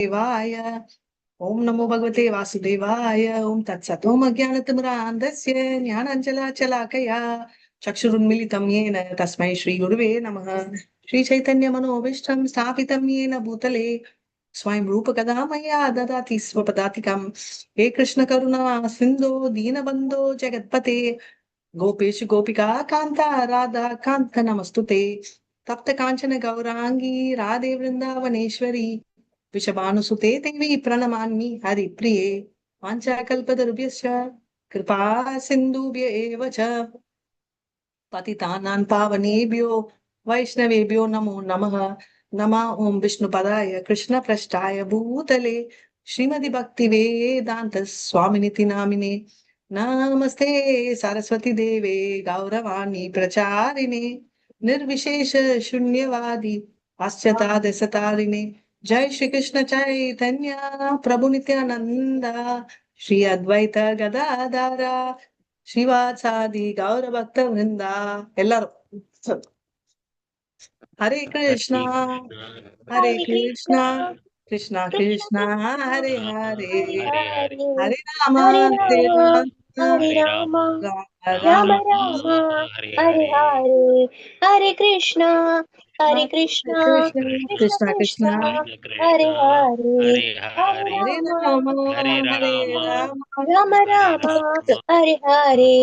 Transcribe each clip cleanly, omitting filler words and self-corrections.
देवाय ओम नमो भगवते वासुदेवाय ओम तत्सत् ओम अज्ञानतिमिरान्धस्य ज्ञानाञ्जलाशलाकया चक्षुरुन्मिलितं येन तस्मै श्रीगुरुवे नमः। श्रीचैतन्यमनोभीष्टं स्थापितं येन भूतले स्वयं रूपकदा मया ददाति स्वपदातिकं। हे कृष्णकरुणा सिन्धो दीनबन्धो जगत्पते गोपेश गोपिका कांता राधा कांत नमस्तुते। तप्त कांचन गौरांगी राधे वृंदावनेश्वरी वृषभानुसुते देवी प्रणमामि हरिप्रिये। वाञ्छाकल्पतरुभ्यश्च कृपा सिन्धुभ्य एव च पतितानां पावनेभ्यो वैष्णवेभ्यो नमो नमः। नमः ओं विष्णुपदाय कृष्णपृष्ठाय भूतले श्रीमद् भक्तिवेदान्त स्वामिनिति नामिने नमस्ते सरस्वती देवे गौरवाणी प्रचारिणे निर्विशेष शून्यवादी पाश्चाता दशतारिणे। जय श्री कृष्ण चैतन्य प्रभु नित्यानंद श्री अद्वैत गदाधर श्रीवासादि गौर भक्त वृंदा எல்லாரும் हरे कृष्णा हरे Hare Krishna Krishna, Krishna Krishna Krishna Krishna, Hare Hare Hare Hare, हरे राम Hare हरे Rama, Ram Hare Rama, Ram Rama Ram Rama, Hare Hare, Hare Krishna, Hare Krishna, Krishna Krishna Krishna Krishna Krishna, Hare Hare, Hare हरे Rama, राम हरे Hare Rama, Ram Rama Rama, Hare Hare.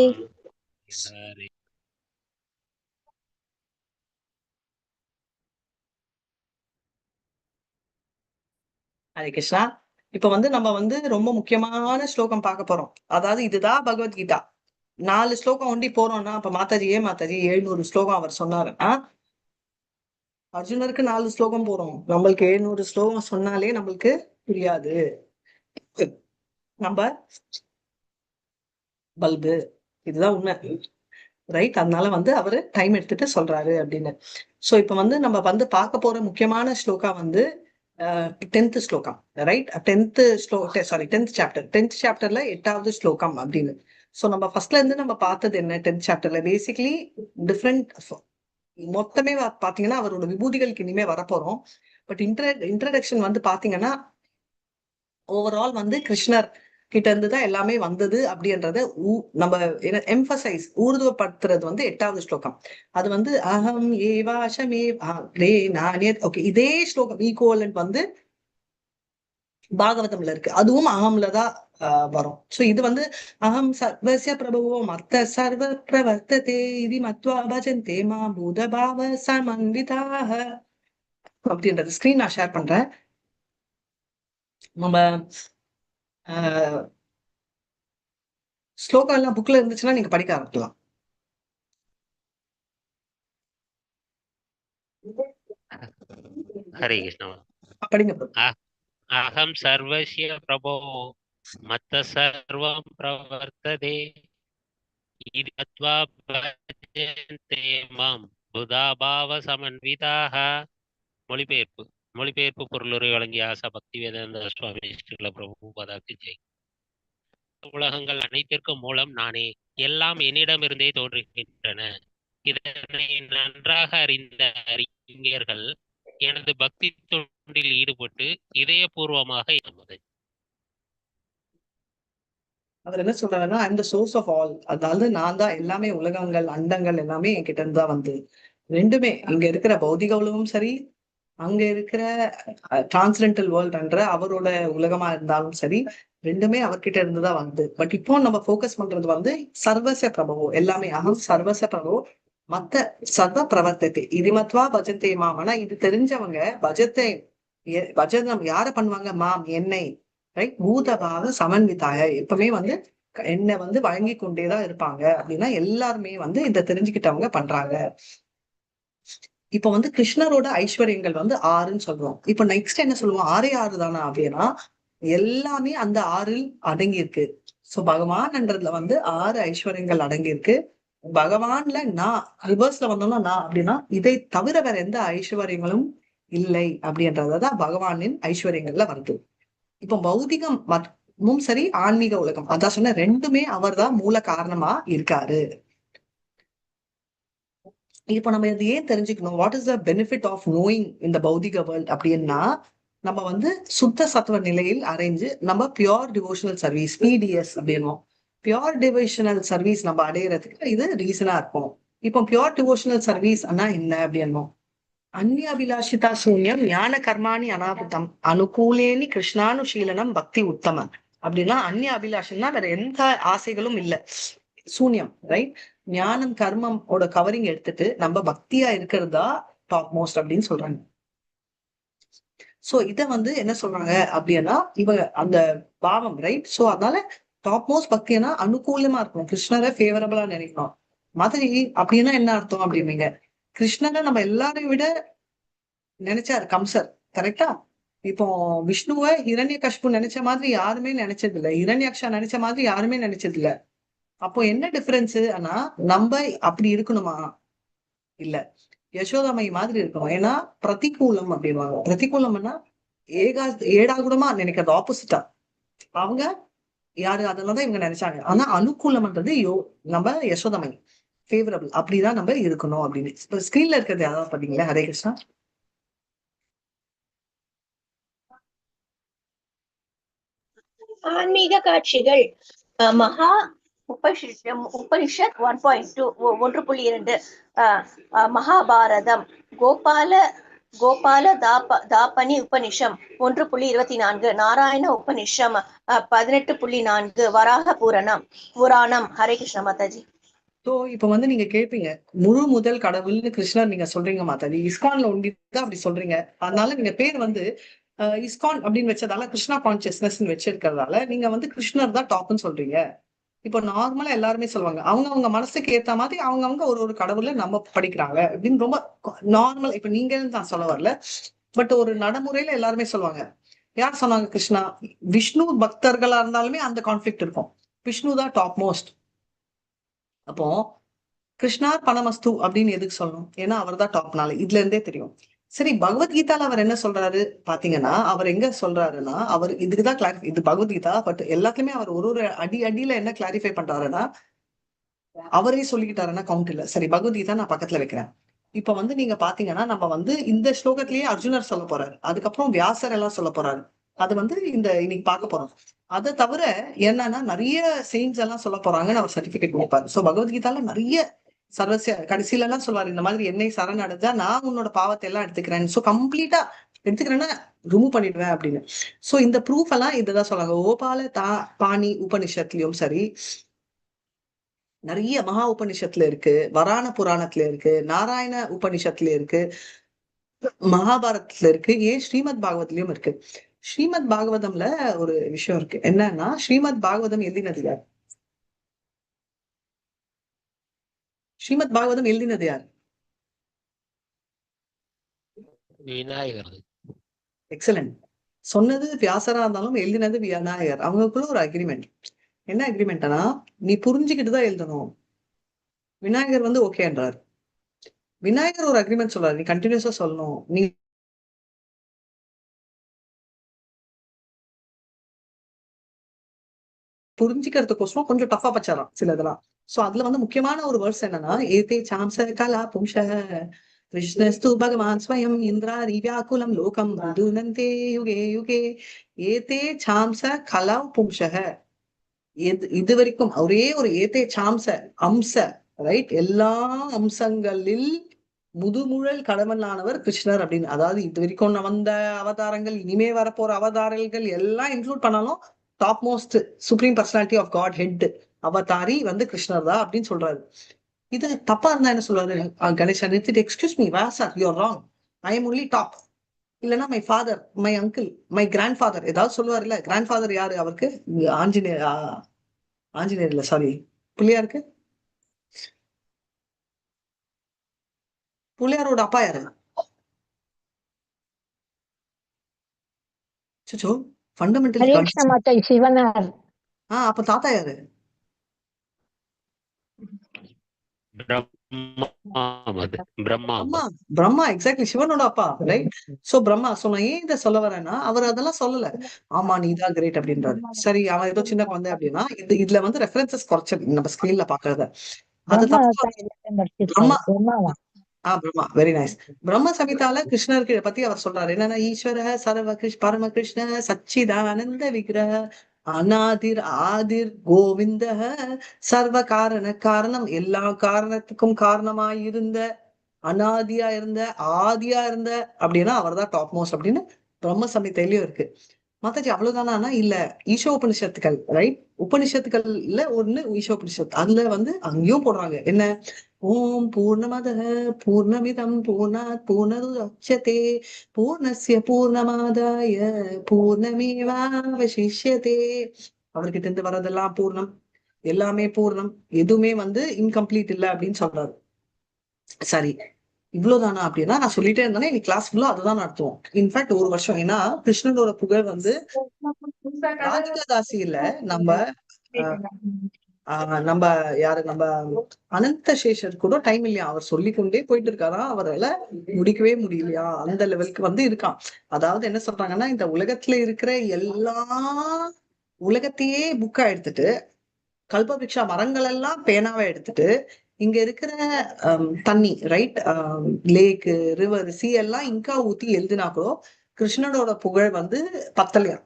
Hare Krishna. இப்ப நம்ம ரொம்ப முக்கியமான ஸ்லோகம் பார்க்க போறோம். அதாவது இதுதான் பகவத்கீதா. 4 ஸ்லோகம் ஒண்டி போறோம்னா அப்ப மாதாஜி 700 ஸ்லோகம் அவர் சொன்னாருன்னா அர்ஜுனருக்கு 4 ஸ்லோகம் போறோம். நம்மளுக்கு 700 ஸ்லோகம் சொன்னாலே நம்மளுக்கு புரியாது. நம்ம பல்பு இதுதான் உண்மை, ரைட்? அதனால அவரு டைம் எடுத்துட்டு சொல்றாரு அப்படின்னு. சோ இப்ப நம்ம பார்க்க போற முக்கியமான ஸ்லோகா 10th ஸ்லோகம், ரைட்? 10th சாப்டர், 10th சாப்டர்ல 8வது ஸ்லோகம் அப்படின்னு. சோ நம்ம ஃபர்ஸ்ட்ல இருந்து நம்ம பார்த்தது என்ன? 10th சாப்டர்ல பேசிக்கலி டிஃப்ரெண்ட் மொத்தமே பாத்தீங்கன்னா அவரோட விபூதிகளுக்கு இனிமே வரப்போறோம். பட் இன்ட்ரடக்ஷன் பாத்தீங்கன்னா ஓவரால் கிருஷ்ணர் கிட்ட இருந்து தான் எல்லாமே வந்தது அப்படின்றத நம்ம எம்பசைஸ் ஊர்துவப்படுத்துறது 8வது ஸ்லோகம். அது அகம் ஏவாசமே ரே நானே. ஓகே, இதே ஸ்லோகம் ஈக்குவலன்ட் பாகவதம்ல இருக்கு. அதுவும் அகம்ல தான் வரும். சோ இது அகம் சர்வஸ்ய பிரபுவோ மத்த சர்வ பிரவர்த்ததே இது மத்வா பஜந்தே மா பூதபாவ சமன்விதாக அப்படின்றது ஸ்கிரீன் நான் ஷேர் பண்றேன். நம்ம ஸ்லோகம் எல்லாம் புக்ல இருந்துச்சுன்னா நீங்க படிக்க ஆரம்பிக்கலாம். हरे कृष्ण। படிங்க. अहम सर्वस्य प्रभो मत्त सर्वं प्रवर्तते इति मत्वा भजन्ते मां புதாபாவ சமன்விதாக. மொழிபெயர்ப்பு பொருளுரை வழங்கிய ஆசா பக்தி வேதாந்த சுவாமி ஸ்ரீல பிரபுபாதாக்கு ஜெய். உலகங்கள் அனைத்திற்கும் மூலம் நானே, எல்லாம் என்னிடமிருந்தே தோன்றுகின்றன. இதனை நன்றாக அறிந்த அறிஞர்கள் எனது பக்தி தொண்டில் ஈடுபட்டு இதயபூர்வமாக இருந்தது. அவர் என்ன சொல்றாருன்னா, I'm the source of all. அதாவது நான் தான் எல்லாமே, உலகங்கள் அண்டங்கள் எல்லாமே என்கிட்ட இருந்து தான் ரெண்டுமே இங்க இருக்கிற பௌதிக உலகம் சரி, அங்க இருக்கிற டிரான்ஸ்டென்டல் வேர்ல்ட்ன்ற அவரோட உலகமா இருந்தாலும் சரி, ரெண்டுமே அவர்கிட்ட இருந்துதான் பட் இப்போ நம்ம போக்கஸ் பண்றது சர்வச பிரபவோ, எல்லாமே அகம் சர்வச பிரபவோ மத்த சர்வ பிரவர்த்தத்தை இது மத்வா பஜத்தை மாம். ஆனா இது தெரிஞ்சவங்க பஜனம் யார பண்ணுவாங்க? மாம், என்னை, ரைட்? பூதபாவ சமன்விதாய, எப்பவுமே என்னை வழங்கி கொண்டேதான் இருப்பாங்க அப்படின்னா எல்லாருமே இதை தெரிஞ்சுக்கிட்டவங்க பண்றாங்க. இப்ப கிருஷ்ணரோட ஐஸ்வர்யங்கள் 6ன்னு சொல்றோம். இப்ப நெக்ஸ்ட் என்ன சொல்லுவோம்? 6 தானா அப்படின்னா எல்லாமே அந்த 6ல் அடங்கி இருக்கு. சோ பகவான்ன்றதுல 6 ஐஸ்வர்யங்கள் அடங்கி இருக்கு. பகவான்ல நான் ரிவர்ஸ்ல வந்தோம்னா நான் அப்படின்னா இதை தவிர வேற எந்த ஐஸ்வர்யங்களும் இல்லை அப்படின்றதான் பகவானின் ஐஸ்வர்யங்கள்ல வருது. இப்ப பௌதிகமும் சரி, ஆன்மீக உலகம், அதான் சொன்ன ரெண்டுமே அவர் தான் மூல காரணமா இருக்காரு. இப்போ நம்ம இது ஏன் தெரிஞ்சுக்கணும்? What is the benefit of knowing இந்த பௌதிக வேர்ல்ட் அப்படின்னா, நம்ம வந்து சுத்த சத்துவ நிலையில் அடைஞ்சு நம்ம பியோர் டிவோஷனல் சர்வீஸ் பிடிஎஸ் அப்படின்னும் பியோர் டிவோஷனல் சர்வீஸ் நம்ம அடையிறதுக்கு இது ரீசனா இருக்கும். இப்போ பியோர் டிவோஷனல் சர்வீஸ் ஆனா என்ன அப்படின்னும் அந்நியாபிலாஷிதா சூன்யம் ஞான கர்மாணி அனாபுத்தம் அனுகூலேனி கிருஷ்ணானுஷீலனம் பக்தி உத்தமம் அப்படின்னா அந்நிய அபிலாஷம்னா வேற எந்த ஆசைகளும் இல்ல, சூன்யம், ரைட்? ஞானம் கர்மம் ஓட கவரிங் எடுத்துட்டு நம்ம பக்தியா இருக்கிறதா டாப் மோஸ்ட் அப்படின்னு சொல்றாங்க. சோ இத வந்து என்ன சொல்றாங்க அப்படின்னா இவங்க அந்த பாவம், ரைட்? சோ அதனால டாப் மோஸ்ட் பக்தினா அனுகூலமா இருக்கணும், கிருஷ்ணரை ஃபேவரபிளா நினைக்கணும். மாதிரி அப்படின்னா என்ன அர்த்தம் அப்படின்னீங்க? கிருஷ்ணனை நம்ம எல்லாரையும் விட நினைச்சாரு கம்சர், கரெக்டா? இப்போ விஷ்ணுவை ஹிரண்யகஷ்பு நினைச்ச மாதிரி யாருமே நினைச்சது இல்ல, ஹிரண்யாக்ஷா நினைச்ச மாதிரி யாருமே நினைச்சது இல்ல. அப்போ என்ன டிஃபரன்ஸ் ஆனா நம்ம அப்படி இருக்கணுமா? இல்ல, யசோதாமை மாதிரி இருக்கணும். ஏன்னா பிரதிகூலம் அப்படின்வாங்க. பிரதிகூலம்னா ஏடாகுடமா நினைக்கிறது, ஆப்போசிட்டா. அவங்க யாரு அதெல்லாம் இவங்க நினைச்சாங்க. ஆனா அனுகூலம்ன்றது நம்ம யசோதாமை ஃபேவரபிள், அப்படிதான் நம்ம இருக்கணும் அப்படின்னு. இப்ப ஸ்கிரீன்ல இருக்கிறது யாராவது பாத்தீங்களா? ஹரே கிருஷ்ணா. ஆன்மீக காட்சிகள். மகா உபனிஷத் 1.2 1.2 மகாபாரதம் கோபால தாபனி உபனிஷம் 1.24 நாராயண உபனிஷம் 18.4 வராக புராணம். ஹரே கிருஷ்ண மாதாஜி. சோ இப்ப வந்து நீங்க கேட்பீங்க, முழு முதல் கடவுள்னு கிருஷ்ணர் நீங்க சொல்றீங்க மாதாஜி, இஸ்கான்ல ஒண்டிதான் அப்படி சொல்றீங்க. அதனால நீங்க பேர் வந்து இஸ்கான் அப்படின்னு வச்சதால கிருஷ்ணா கான்சியஸ்னஸ் வச்சிருக்கிறதால நீங்க வந்து கிருஷ்ணர் தான் டாப்னு சொல்றீங்க. இப்போ நார்மலா எல்லாருமே சொல்லுவாங்க, அவங்க மனசுக்கு ஏத்த மாதிரி அவங்க ஒரு கடவுளை நம்ம படிக்கிறாங்க அப்படின்னு ரொம்ப நார்மல். இப்ப நீங்க நான் சொல்ல வரல, பட் ஒரு நடைமுறையில எல்லாருமே சொல்லுவாங்க. யார் சொன்னாங்க? கிருஷ்ணா. விஷ்ணு பக்தர்களா இருந்தாலுமே அந்த கான்ஃபிளிக்ட் இருக்கும், விஷ்ணு தான் டாப் மோஸ்ட். அப்போ கிருஷ்ணார் பணமஸ்து அப்படின்னு எதுக்கு சொல்லணும்? ஏன்னா அவர் தான் டாப்னால, இதுல இருந்தே தெரியும். சரி, பகவத்கீதால அவர் என்ன சொல்றாரு பாத்தீங்கன்னா, அவர் எங்க சொல்றாருன்னா, அவர் இதுக்குதான் கிளாரிஃபை, இது பகவத்கீதா, பட் எல்லாத்துலயுமே அவர் ஒரு அடியில என்ன கிளாரிஃபை பண்றாருன்னா, அவரே சொல்லிக்கிட்டாருன்னா கவுண்ட் இல்ல. சரி, பகவத்கீதா நான் பக்கத்துல வைக்கிறேன். இப்ப வந்து நீங்க பாத்தீங்கன்னா நம்ம வந்து இந்த ஸ்லோகத்திலேயே அர்ஜுனர் சொல்ல போறாரு, அதுக்கப்புறம் வியாசர் எல்லாம் சொல்ல போறாரு. அது வந்து இன்னைக்கு பார்க்க போறோம். அதை தவிர என்னன்னா நிறைய செயின்ஸ் எல்லாம் சொல்ல போறாங்கன்னு அவர் சர்டிபிகேட் கொடுப்பாரு. சோ பகவத்கீதால நிறைய சர்வசிய கடைசியில எல்லாம் சொல்லுவாரு, இந்த மாதிரி என்னை சரணடைஞ்சா நான் உன்னோட பாவத்தை எல்லாம் எடுத்துக்கிறேன், சோ கம்ப்ளீட்டா எடுத்துக்கிறேன்னா ரிமூவ் பண்ணிடுவேன் அப்படின்னு. சோ இந்த ப்ரூஃப் எல்லாம் இதுதான் சொல்றாங்க. கோபால பாணி உபனிஷத்துலயும் சரி, நிறைய மகா உபனிஷத்துல இருக்கு, வராண புராணத்துல இருக்கு, நாராயண உபனிஷத்துல இருக்கு, மகாபாரதத்துல இருக்கு, ஏன் ஸ்ரீமத் பாகவத்லயும் இருக்கு. ஸ்ரீமத் பாகவதம்ல ஒரு விஷயம் இருக்கு, என்னன்னா ஸ்ரீமத் பாகவதம் எழுதினது யார்? ஸ்ரீமத் பாகவதம் எழுதினது யார்? விநாயகர். எக்ஸலன்ட். சொன்னது வியாசரா இருந்தாலும் எழுதினது விநாயகர். அவங்களுக்குள்ள ஒரு அக்ரிமெண்ட். என்ன அக்ரிமெண்ட்னா, நீ புரிஞ்சுக்கிட்டு தான் எழுதணும். விநாயகர் வந்து ஓகேன்றாரு. விநாயகர் ஒரு அக்ரிமெண்ட் சொல்றாரு, நீ கண்டினியூஸா சொல்லணும். நீ புரிஞ்சுக்கிறதுக்கோசரம் கொஞ்சம் டஃபா பச்சாராம் சில இதெல்லாம். சோ அதுல வந்து முக்கியமான ஒரு வேர்ட்ஸ் என்னன்னா, ஏதே சாம்ச கலா பும்ச கிருஷ்ணஸ்து பகவான் ஸ்வயம் இந்திராரி வியாக்குலம் லோகம் மதுனந்தே யுகே யுகே ஏதே சாம்ச கலா பும்சக. இது வரைக்கும் ஒரே ஒரு ஏதே சாம்ச அம்ச, ரைட்? எல்லா அம்சங்களில் முதுமுழல் கடவுளானவர் கிருஷ்ணர் அப்படின்னு. அதாவது இது வரைக்கும் வந்த அவதாரங்கள், இனிமே வரப்போற அவதாரங்கள் எல்லாம் இன்க்ளூட் பண்ணாலும் top most supreme personality of Godhead அவதாரி வந்து கிருஷ்ணர் தான் அப்படின்னு சொல்றாரு. இது தப்பா இருந்தா என்ன சொல்றாரு கணேசன்? எக்ஸ்கியூஸ் மீ வாசர், you are wrong, I am only top. இல்லைன்னா my father, my uncle, my grandfather ஏதாவது சொல்லுவார் இல்ல. கிராண்ட் ஃபாதர் யாரு அவருக்கு? ஆஞ்சநேயர் இல்ல, சாரி, பிள்ளையாருக்கு. பிள்ளையாரோட அப்பா யாரு? சோ ஃபண்டமெண்டல் சிவனார். அப்ப தாத்தா யாரு? பிரம்மா, எக்ஸாக்ட்லி, சிவனோட அப்பா, ரைட்? சோ பிரம்மா. சோ நான் ஏன் இதை சொல்ல வரேன்னா, அவர் அதெல்லாம் சொல்லல. ஆமா நீதான் கிரேட் அப்படின்றாரு. சரி, அவன் ஏதோ சின்ன குழந்தை அப்படின்னா இதுல வந்து ரெஃபரன்சஸ் குறைச்சது நம்ம ஸ்கிரீன்ல பாக்குறத. அது பிரம்மா பிரம்மா, வெரி நைஸ். பிரம்ம சமிதால கிருஷ்ணருக்கு பத்தி அவர் சொல்றாரு என்னன்னா, ஈஸ்வர சர்வ பரம கிருஷ்ண சச்சிதானந்த விக்கிரக அநாதிர் ஆதிர் கோவிந்த சர்வ காரண காரணம், எல்லா காரணத்துக்கும் காரணமாயிருந்த, அனாதியா இருந்த, ஆதியா இருந்த அப்படின்னா அவர்தான் டாப் மோஸ்ட் அப்படின்னு பிரம்ம சமிதையிலயும் இருக்கு. மாதாஜி அவ்வளவுதானா? இல்ல. ஈஷோபனிஷத்துக்கள், ரைட்? உபனிஷத்துக்கள்ல ஒண்ணு ஈஷோபனிஷத். அதுல வந்து அங்கேயும் போடுறாங்க என்ன, ஓம் பூர்ணமத பூர்ணமிதம் பூர்ணாத் பூர்ணமுதச்யதே பூர்ணஸ்ய பூர்ணமாதாய பூர்ணமேவாவசிஷ்யதே. அவர்கிட்ட இருந்து வர்றதெல்லாம் பூர்ணம், எல்லாமே பூர்ணம், எதுவுமே வந்து இன்கம்ப்ளீட் இல்ல அப்படின்னு சொல்றாரு. சரி, இவ்வளவுதானா அப்படின்னா நான் சொல்லிட்டே இருந்தேன்னா இன்னைக்கு கிளாஸ் ஃபுல்லா அதுதான் நடத்துவோம். இன்ஃபேக்ட் ஒரு வருஷம். ஏன்னா கிருஷ்ணனோட புகழ் வந்து ராதிகா தாசியில நம்ம நம்ம யாரு, நம்ம அனந்த சேஷர் கூட டைம் இல்லையா, அவர் சொல்லிக்கொண்டே போயிட்டு இருக்காராம், அவரால முடிக்கவே முடியலையா, அந்த லெவலுக்கு வந்து இருக்கான். அதாவது என்ன சொல்றாங்கன்னா, இந்த உலகத்துல இருக்கிற எல்லா உலகத்தையே புக்கா எடுத்துட்டு, கல்பவிருஷா மரங்கள் எல்லாம் பேனாவை எடுத்துட்டு, இங்க இருக்கிற தண்ணி, ரைட், லேக்கு, ரிவர், சி எல்லாம் இங்கா ஊத்தி எழுதினா கூட கிருஷ்ணனோட புகழ் வந்து பத்தலையா.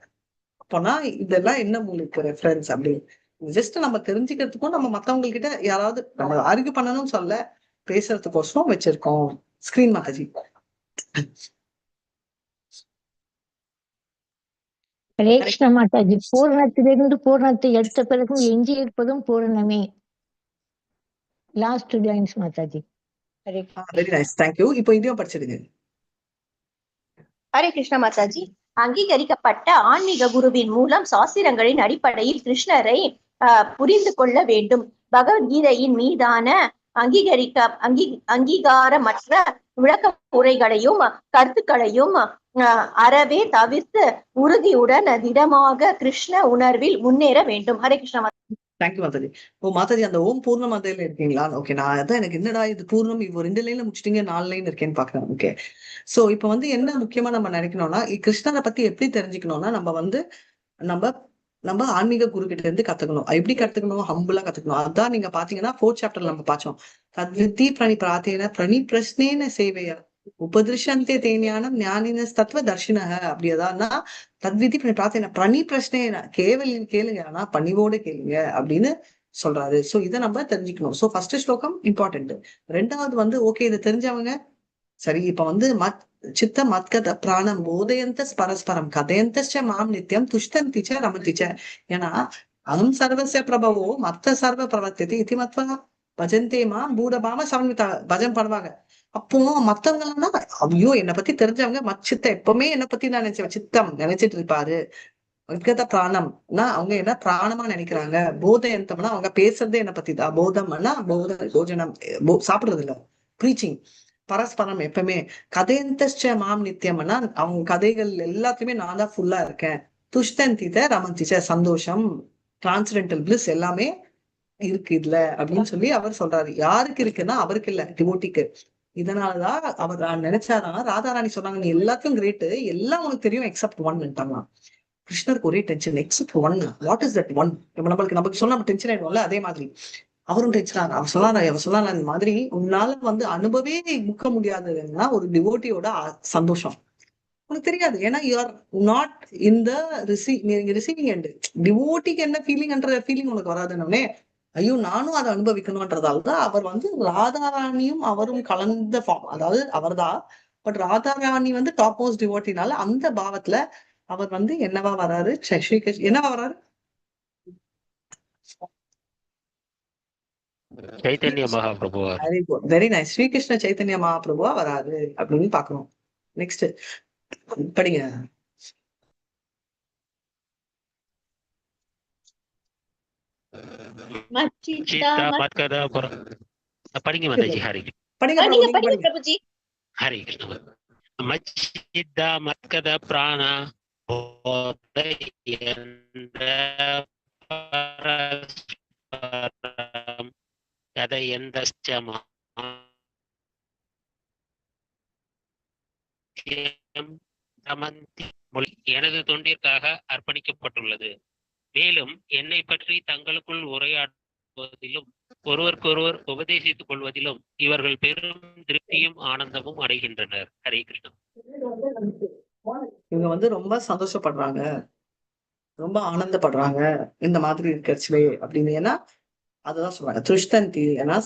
அப்போனா இதெல்லாம் என்ன உங்களுக்கு ரெஃபரன்ஸ் அப்படின்னு ஜஸ்ட் நம்ம தெரிஞ்சுக்கிறதுக்கும், நம்ம மத்தவங்க கிட்ட யாராவது நம்ம ஆர்கியூ பண்ணணும்னு சொல்ல, பேசுறதுக்கோசரம் வச்சிருக்கோம் ஸ்கிரீன். மாதாஜி ஹரே கிருஷ்ண மாதாஜி. பூரணத்திலிருந்து பூரணத்தை எடுத்த பிறகும் எஞ்சி இருப்பதும் பூரணமே. Last lines Mataji. Hare very nice, thank you. இப்போ இதையும் படிச்சிடுங்க. ஹரே கிருஷ்ண மாதாஜி. அங்கீகரிக்கப்பட்ட ஆன்மீக குருவின் மூலம் சாஸ்திரங்களின் அடிப்படையில் கிருஷ்ணரை புரிந்து கொள்ள வேண்டும். பகவத்கீதையின் மீதான அங்கீகாரமற்ற விளக்க உரைகளையும் கருத்துக்களையும் அறவே தவிர்த்து உறுதியுடன் திடமாக கிருஷ்ண உணர்வில் முன்னேற வேண்டும். ஹரே கிருஷ்ண. தேங்க்யூ மாதாஜி. ஓ மாதாஜி, அந்த ஓம் பூர்ண மாதையில இருக்கீங்களா? ஓகே, நான் அதான் எனக்கு என்னடா இது பூர்ணம் இவ 2 லைன்ல முடிச்சிட்டீங்க, 4 லைன் இருக்கேன்னு பாக்குறேன். ஓகே, சோ இப்ப வந்து என்ன முக்கியமா நம்ம நினைக்கணும்னா, கிருஷ்ணரை பத்தி எப்படி தெரிஞ்சுக்கணும்னா, நம்ம வந்து நம்ம நம்ம ஆன்மீக குரு கிட்ட இருந்து கத்துக்கணும். எப்படி கத்துக்கணும்? ஹம்புலா கத்துக்கணும். அதான் நீங்க பாத்தீங்கன்னா 4th சாப்டர்ல நம்ம பார்த்தோம். தத்வித்தி பிரணி பிரார்த்தேன பிரணி பிரஸ்னேன சேவையா உபதிருஷந்தே தேஞானம் ஞானினஸ் தத்துவ தர்ஷினக. அப்படி அதான்னா தத்விதி பிரணி பிரார்த்தேன பிரணி பிரஸ்னேன, கேளுங்க ஆனா பணிவோடு கேளுங்க அப்படின்னு சொல்றாரு. சோ இதை நம்ம தெரிஞ்சுக்கணும். சோ ஃபர்ஸ்ட் ஸ்லோகம் இம்பார்ட்டன்ட். ரெண்டாவது வந்து ஓகே, இதை தெரிஞ்சவங்க சரி. இப்ப வந்து சித்த மத்கத பிராணம் போதயந்த பரஸ்பரம் கதையந்த மாம் நித்தியம் துஷ்டந்திச்ச ரமந்திச்ச. ஏன்னா அகம் சர்வசிய பிரபவோ மத்த சர்வ பிரவர்த்தி இது மத்வா பஜந்தே மாம் பூடபாம சமன்விதா பஜன் பண்ணுவாங்க. அப்போ மத்தவங்க எல்லாம் ஐயோ என்னை பத்தி தெரிஞ்சவங்க மச்சித்த எப்பவுமே என்னை பத்தி நான் நினைச்சேன் சித்தம் நினைச்சிட்டு இருப்பாரு. மத்கத பிராணம்னா அவங்க என்ன பிராணமா நினைக்கிறாங்க. போதயந்தம்னா அவங்க பேசுறதே என்னை பத்தி தான். போதம்னா போஜனம் சாப்பிடுறது இல்ல, ப்ரீச்சிங். பரஸ்பரம் எப்பவுமே கதையந்த மாம் நித்தியம்னா அவங்க கதைகள் எல்லாத்தையுமே நான் தான் ஃபுல்லா இருக்கேன். துஷ்டந்தித ரமந்திச்ச, சந்தோஷம், டிரான்ஸ்டென்டல் பிளிஸ் எல்லாமே இருக்கு இதுல அப்படின்னு சொல்லி அவர் சொல்றாரு. யாருக்கு இருக்குன்னா அவருக்கு இல்ல, டிவோட்டிக்கு. இதனாலதான் அவர் நினைச்சாதான் ராதாராணி சொன்னாங்க, நீ எல்லாத்தையும் கிரேட்டு, எல்லாம் உனக்கு தெரியும் எக்ஸப்ட் ஒன்னுட்டாங்க. கிருஷ்ணருக்கு ஒரே tension, accept one, what is that one? நமக்கு சொன்னா நம்ம டென்ஷன் ஆயிடுவோம்ல, அதே மாதிரி அவரும் டென்ஷன். அவர் சொல்லலாம் இந்த மாதிரி உன்னால வந்து அனுபவே முக்க முடியாததுன்னா ஒரு டிவோட்டியோட சந்தோஷம் உனக்கு தெரியாது. ஏன்னா you are not in the receiving end. டிவோட்டிக்கு என்ன ஃபீலிங்ன்ற ஃபீலிங் உனக்கு வராதுன்னே, ஐயோ நானும் அதை அனுபவிக்கணும்ன்றதாலதான் அவர் வந்து ராதாராணியும் அவரும் கலந்த ஃபார்ம், அதாவது அவர்தான். பட் ராதாராணி வந்து டாப் மோஸ்ட் டிவோட்டினால அந்த பாவத்துல அவர் வந்து என்னவா வராரு, ஸ்ரீகிருஷ்ண என்னவா வராரு, சைத்தன்ய மகாபிரபுவா. வெரி நைஸ், ஸ்ரீகிருஷ்ண சைத்தன்ய மகாபிரபுவா வராது அப்படின்னு பாக்கணும். நெக்ஸ்ட் படிங்க. படிங்க மாதாஜி. ஹரி பிரபுஜி. ஹரி கிருஷ்ண. மச்சித்தா மத்கத பிராண எனது தொண்டிற்காக அர்ப்பணிக்கப்பட்டுள்ளது. மேலும் என்னை பற்றி தங்களுக்குள் உரையாடும் கொள்வதிலும் ஒருவருக்கொருவர் உபதேசித்துக் கொள்வதிலும் இவர்கள் பெரும் திருப்தியும் ஆனந்தமும் அடைகின்றனர். ஹரே கிருஷ்ணா. இவங்க வந்து ரொம்ப சந்தோஷப்படுறாங்க, ரொம்ப ஆனந்தப்படுறாங்க இந்த மாதிரி இருக்கச்சுலே அப்படின்னு. ஏன்னா அதுதான் சொல்றாங்க திருஷ்டந்தி. ஏன்னா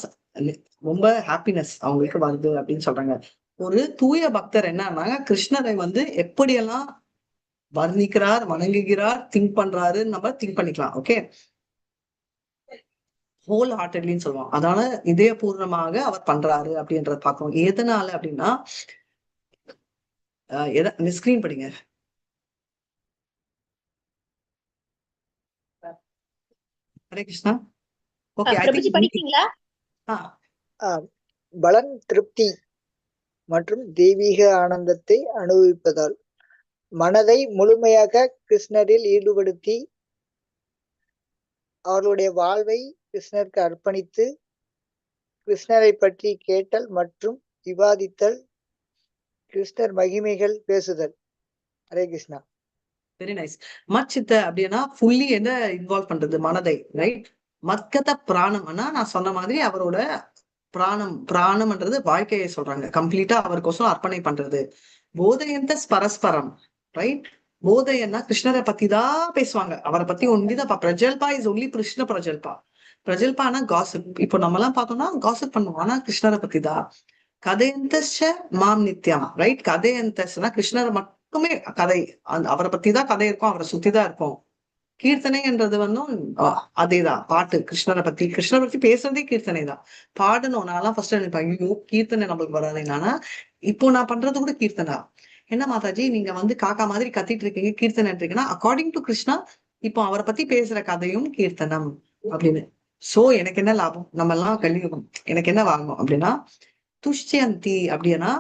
ரொம்ப ஹாப்பினஸ் அவங்களுக்கு வருது அப்படின்னு சொல்றாங்க. ஒரு தூய பக்தர் என்னன்னா கிருஷ்ணரை வந்து எப்படியெல்லாம் வர்ணிக்கிறார், வணங்குகிறார், திங்க் பண்றாரு நம்ம திங்க் பண்ணிக்கலாம். ஓகே, ஹோல் ஹார்ட்டட்லின்னு சொல்லுவோம். அதனால இதயபூர்வமாக அவர் பண்றாரு அப்படின்றத பார்க்கணும். எதனால அப்படின்னா ஸ்கிரீன் படிங்க. ஹரே கிருஷ்ணா. ஓகே, ஐ பிரபுஜி திங்க் படிக்கிறீங்களா? பலன், திருப்தி மற்றும் தெய்வீக ஆனந்தத்தை அனுபவிப்பதால் மனதை முழுமையாக கிருஷ்ணரில் ஈடுபடுத்தி அவர்களுடைய வாழ்வை கிருஷ்ணருக்கு அர்ப்பணித்து கிருஷ்ணரை பற்றி கேட்டல் மற்றும் விவாதித்தல், கிருஷ்ணர் மகிமைகள் பேசுதல். ஹரே கிருஷ்ணா. Very nice. மச்சித்த அப்படின்னா ஃபுல்லி என்ன இன்வால்வ் பண்றது மனதை, ரைட்? மத்கத பிராணம்னா நான் சொன்ன மாதிரி அவரோட பிராணம்ன்றது வாழ்க்கையை சொல்றாங்க. கம்ப்ளீட்டா அவருக்கோசம் அர்ப்பணை பண்றது. போதையந்த பரஸ்பரம், ரைட்? போதையன்னா கிருஷ்ணரை பத்தி தான் பேசுவாங்க, அவரை பத்தி ஒன்றிதான். பிரஜல்பா இஸ் ஒன்லி கிருஷ்ண பிரஜல்பா. பிரஜல்பானா காசிப். இப்போ நம்ம எல்லாம் பார்த்தோம்னா காசிப் பண்ணுவோம், ஆனா கிருஷ்ணரை பத்தி தான். கதையந்த மாம் நித்யம், ரைட்? கதையந்தஸ்னா கிருஷ்ணரை மட்டுமே கதை, அவரை பத்தி தான் கதை இருக்கும், அவரை சுத்திதான் இருக்கும். கீர்த்தனைன்றது வந்து அதேதான், பாட்டு கிருஷ்ணரை பத்தி பேசுறதே கீர்த்தனை தான். பாடணும். நான்லாம் ஃபர்ஸ்ட் நினைப்பேன், ஐயோ கீர்த்தனை நம்மளுக்கு வராது. ஆனா இப்போ நான் பண்றது கூட கீர்த்தனா. என்ன மாதாஜி நீங்க வந்து காக்கா மாதிரி கத்திட்டு இருக்கீங்க, கீர்த்தனை இருக்கீங்கன்னா அக்கார்டிங் டு கிருஷ்ணா இப்போ அவரை பத்தி பேசுற கதையும் கீர்த்தனம் அப்படின்னு. சோ எனக்கு என்ன லாபம்? நம்ம எல்லாம் கலியுகம், எனக்கு என்ன வாங்கணும் அப்படின்னா துஷ்யந்தி அப்படின்னா